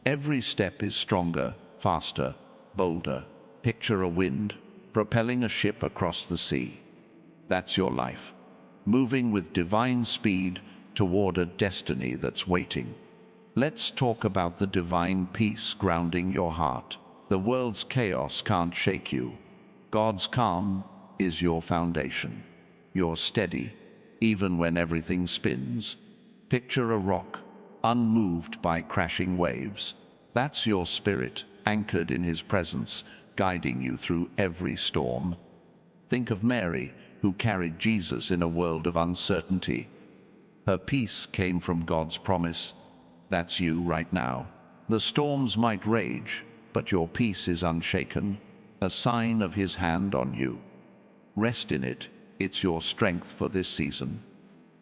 Every step is stronger, faster, bolder. Picture a wind propelling a ship across the sea. That's your life, moving with divine speed toward a destiny that's waiting. Let's talk about the divine peace grounding your heart. The world's chaos can't shake you. God's calm is your foundation. You're steady, even when everything spins. Picture a rock, unmoved by crashing waves. That's your spirit, anchored in His presence, guiding you through every storm. Think of Mary, who carried Jesus in a world of uncertainty. Her peace came from God's promise. That's you right now. The storms might rage, but your peace is unshaken, a sign of His hand on you. Rest in it. It's your strength for this season.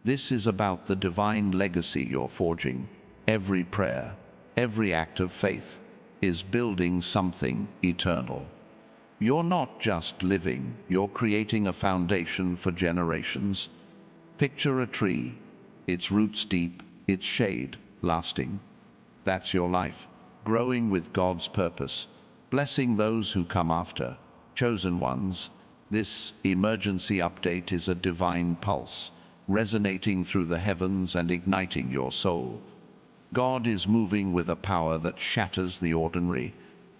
This is about the divine legacy you're forging. Every prayer, every act of faith is building something eternal. You're not just living, you're creating a foundation for generations. Picture a tree, its roots deep, its shade lasting. That's your life, growing with God's purpose, blessing those who come after, chosen ones. This emergency update is a divine pulse, resonating through the heavens and igniting your soul. God is moving with a power that shatters the ordinary,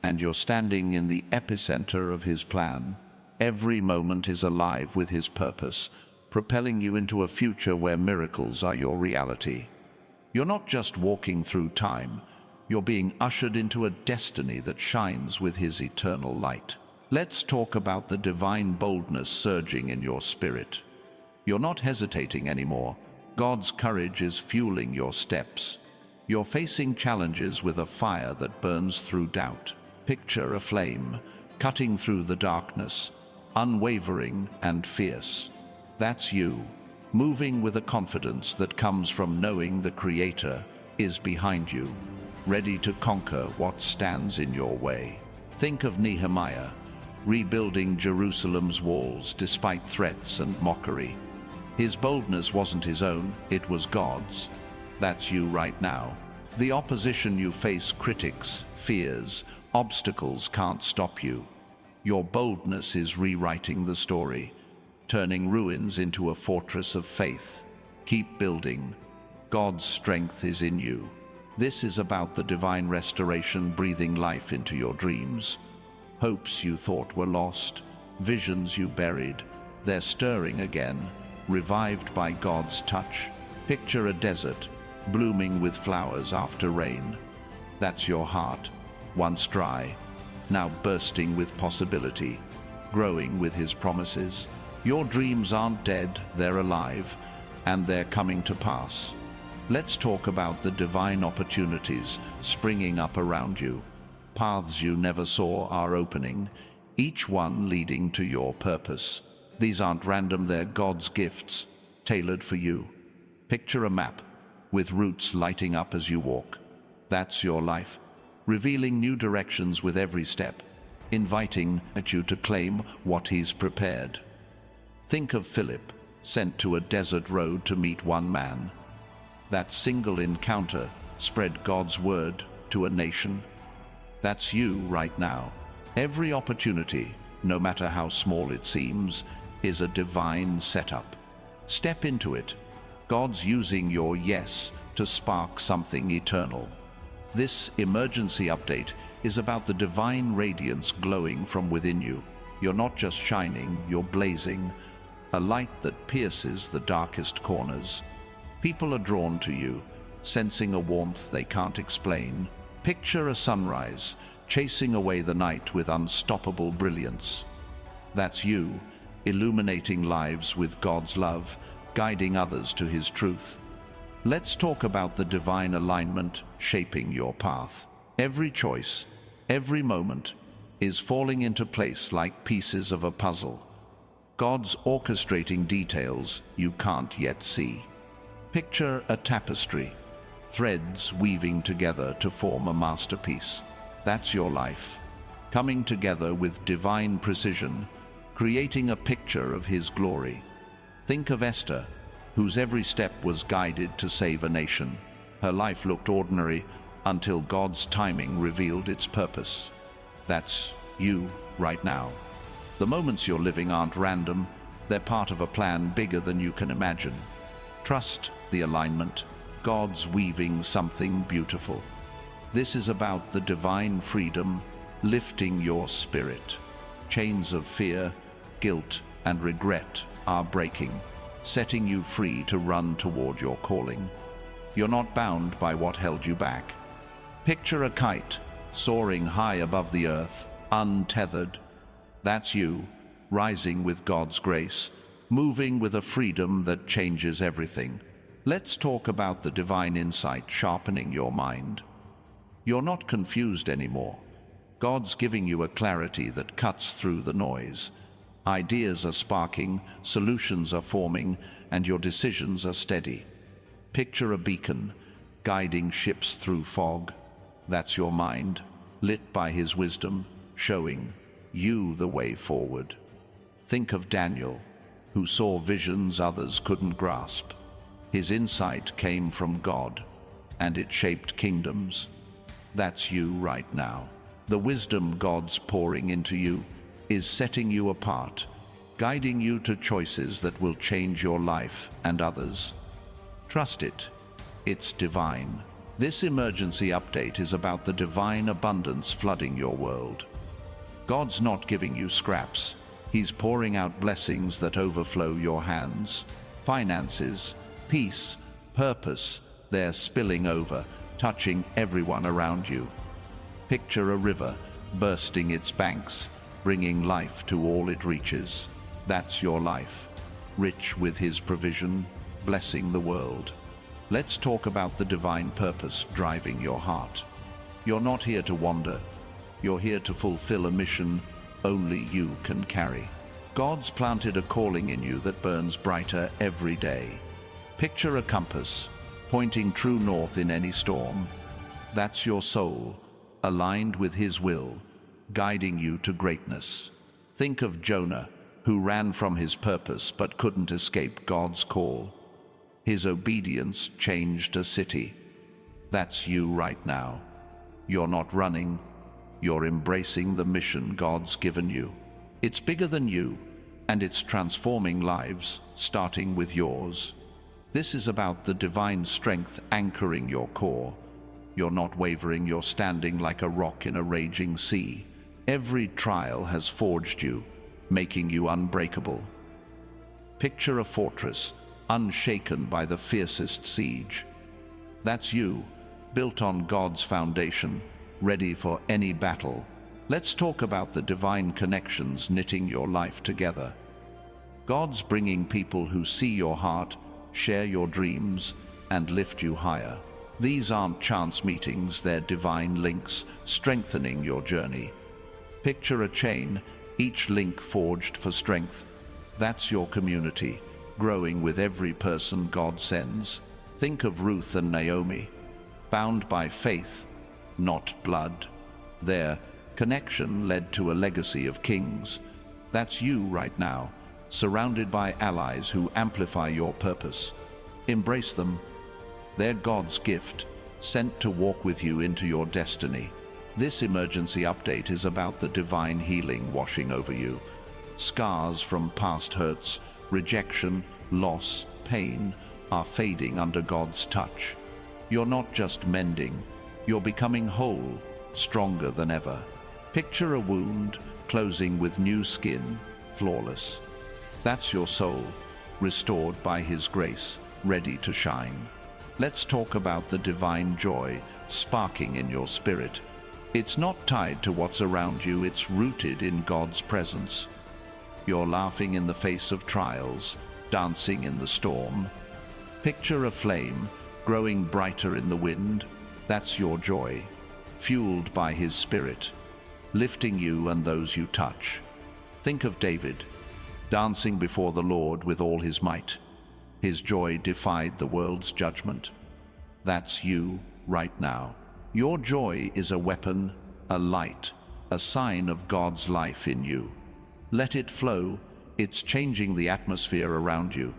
and you're standing in the epicenter of His plan. Every moment is alive with His purpose, propelling you into a future where miracles are your reality. You're not just walking through time, you're being ushered into a destiny that shines with His eternal light. Let's talk about the divine boldness surging in your spirit. You're not hesitating anymore. God's courage is fueling your steps. You're facing challenges with a fire that burns through doubt. Picture a flame, cutting through the darkness, unwavering and fierce. That's you, moving with a confidence that comes from knowing the Creator is behind you, ready to conquer what stands in your way. Think of Nehemiah, rebuilding Jerusalem's walls despite threats and mockery. His boldness wasn't his own, it was God's. That's you right now. The opposition you face, critics, fears, obstacles can't stop you. Your boldness is rewriting the story, turning ruins into a fortress of faith. Keep building. God's strength is in you. This is about the divine restoration breathing life into your dreams. Hopes you thought were lost, visions you buried, they're stirring again, revived by God's touch. Picture a desert, blooming with flowers after rain. That's your heart, once dry, now bursting with possibility, growing with His promises. Your dreams aren't dead, they're alive, and they're coming to pass. Let's talk about the divine opportunities springing up around you. Paths you never saw are opening, each one leading to your purpose. These aren't random, they're God's gifts, tailored for you. Picture a map, with routes lighting up as you walk. That's your life, revealing new directions with every step, inviting at you to claim what He's prepared. Think of Philip, sent to a desert road to meet one man. That single encounter spread God's word to a nation. That's you right now. Every opportunity, no matter how small it seems, is a divine setup. Step into it. God's using your yes to spark something eternal. This emergency update is about the divine radiance glowing from within you. You're not just shining, you're blazing, a light that pierces the darkest corners. People are drawn to you, sensing a warmth they can't explain. Picture a sunrise, chasing away the night with unstoppable brilliance. That's you, illuminating lives with God's love, guiding others to His truth. Let's talk about the divine alignment shaping your path. Every choice, every moment, is falling into place like pieces of a puzzle. God's orchestrating details you can't yet see. Picture a tapestry, threads weaving together to form a masterpiece. That's your life, coming together with divine precision, creating a picture of His glory. Think of Esther, whose every step was guided to save a nation. Her life looked ordinary until God's timing revealed its purpose. That's you right now. The moments you're living aren't random, they're part of a plan bigger than you can imagine. Trust the alignment. God's weaving something beautiful. This is about the divine freedom lifting your spirit. Chains of fear, guilt, and regret are breaking, setting you free to run toward your calling. You're not bound by what held you back. Picture a kite soaring high above the earth, untethered. That's you, rising with God's grace, moving with a freedom that changes everything. Let's talk about the divine insight sharpening your mind. You're not confused anymore. God's giving you a clarity that cuts through the noise. Ideas are sparking, solutions are forming, and your decisions are steady. Picture a beacon, guiding ships through fog. That's your mind, lit by His wisdom, showing you the way forward. Think of Daniel, who saw visions others couldn't grasp. His insight came from God, and it shaped kingdoms. That's you right now. The wisdom God's pouring into you is setting you apart, guiding you to choices that will change your life and others. Trust it. It's divine. This emergency update is about the divine abundance flooding your world. God's not giving you scraps. He's pouring out blessings that overflow your hands. Finances, peace, purpose, they're spilling over, touching everyone around you. Picture a river bursting its banks, bringing life to all it reaches. That's your life, rich with His provision, blessing the world. Let's talk about the divine purpose driving your heart. You're not here to wander. You're here to fulfill a mission only you can carry. God's planted a calling in you that burns brighter every day. Picture a compass, pointing true north in any storm. That's your soul, aligned with His will, guiding you to greatness. Think of Jonah, who ran from his purpose but couldn't escape God's call. His obedience changed a city. That's you right now. You're not running. You're embracing the mission God's given you. It's bigger than you, and it's transforming lives, starting with yours. This is about the divine strength anchoring your core. You're not wavering, you're standing like a rock in a raging sea. Every trial has forged you, making you unbreakable. Picture a fortress, unshaken by the fiercest siege. That's you, built on God's foundation, ready for any battle. Let's talk about the divine connections knitting your life together. God's bringing people who see your heart, share your dreams, and lift you higher. These aren't chance meetings, they're divine links, strengthening your journey. Picture a chain, each link forged for strength. That's your community, growing with every person God sends. Think of Ruth and Naomi, bound by faith, not blood. Their connection led to a legacy of kings. That's you right now, surrounded by allies who amplify your purpose. Embrace them. They're God's gift, sent to walk with you into your destiny. This emergency update is about the divine healing washing over you. Scars from past hurts, rejection, loss, pain are fading under God's touch. You're not just mending, you're becoming whole, stronger than ever. Picture a wound closing with new skin, flawless. That's your soul, restored by His grace, ready to shine. Let's talk about the divine joy sparking in your spirit. It's not tied to what's around you, it's rooted in God's presence. You're laughing in the face of trials, dancing in the storm. Picture a flame growing brighter in the wind. That's your joy, fueled by His Spirit, lifting you and those you touch. Think of David, dancing before the Lord with all his might. His joy defied the world's judgment. That's you right now. Your joy is a weapon, a light, a sign of God's life in you. Let it flow. It's changing the atmosphere around you.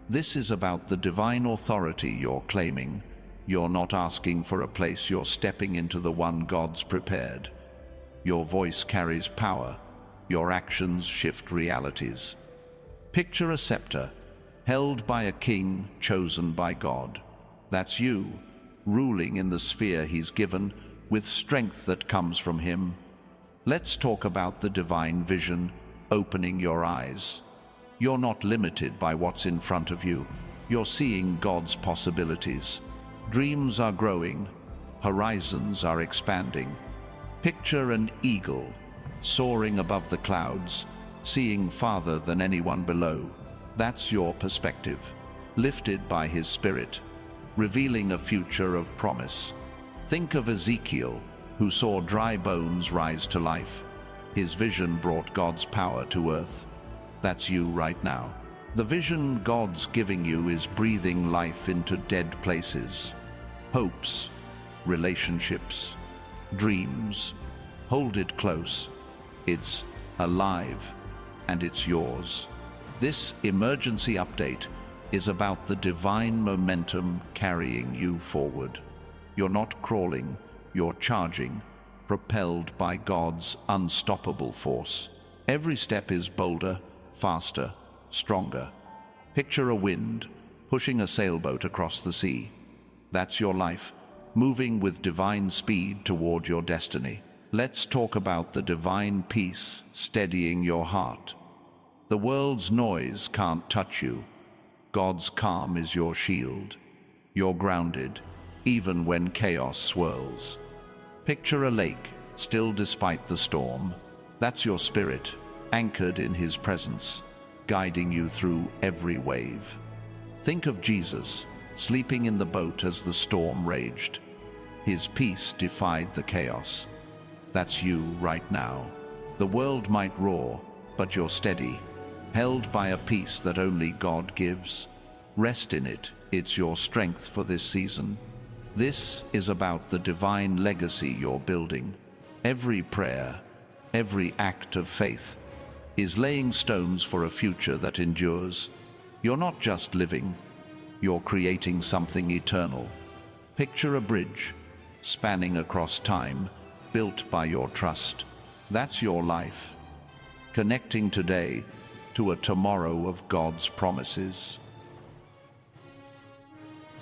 This is about the divine authority you're claiming. You're not asking for a place, you're stepping into the one God's prepared. Your voice carries power. Your actions shift realities. Picture a scepter, held by a king chosen by God. That's you, ruling in the sphere He's given, with strength that comes from Him. Let's talk about the divine vision, opening your eyes. You're not limited by what's in front of you. You're seeing God's possibilities. Dreams are growing, horizons are expanding. Picture an eagle, soaring above the clouds, seeing farther than anyone below. That's your perspective, lifted by His Spirit, revealing a future of promise. Think of Ezekiel, who saw dry bones rise to life. His vision brought God's power to earth. That's you right now. The vision God's giving you is breathing life into dead places. Hopes, relationships, dreams. Hold it close. It's alive, and it's yours. This emergency update is about the divine momentum carrying you forward. You're not crawling, you're charging, propelled by God's unstoppable force. Every step is bolder, faster, stronger. Picture a wind pushing a sailboat across the sea. That's your life, moving with divine speed toward your destiny. Let's talk about the divine peace steadying your heart. The world's noise can't touch you. God's calm is your shield. You're grounded, even when chaos swirls. Picture a lake, still despite the storm. That's your spirit, anchored in His presence, guiding you through every wave. Think of Jesus, sleeping in the boat as the storm raged. His peace defied the chaos. That's you right now. The world might roar, but you're steady, held by a peace that only God gives. Rest in it. It's your strength for this season. This is about the divine legacy you're building. Every prayer, every act of faith is laying stones for a future that endures. You're not just living, you're creating something eternal. Picture a bridge spanning across time, built by your trust. That's your life, connecting today to a tomorrow of God's promises.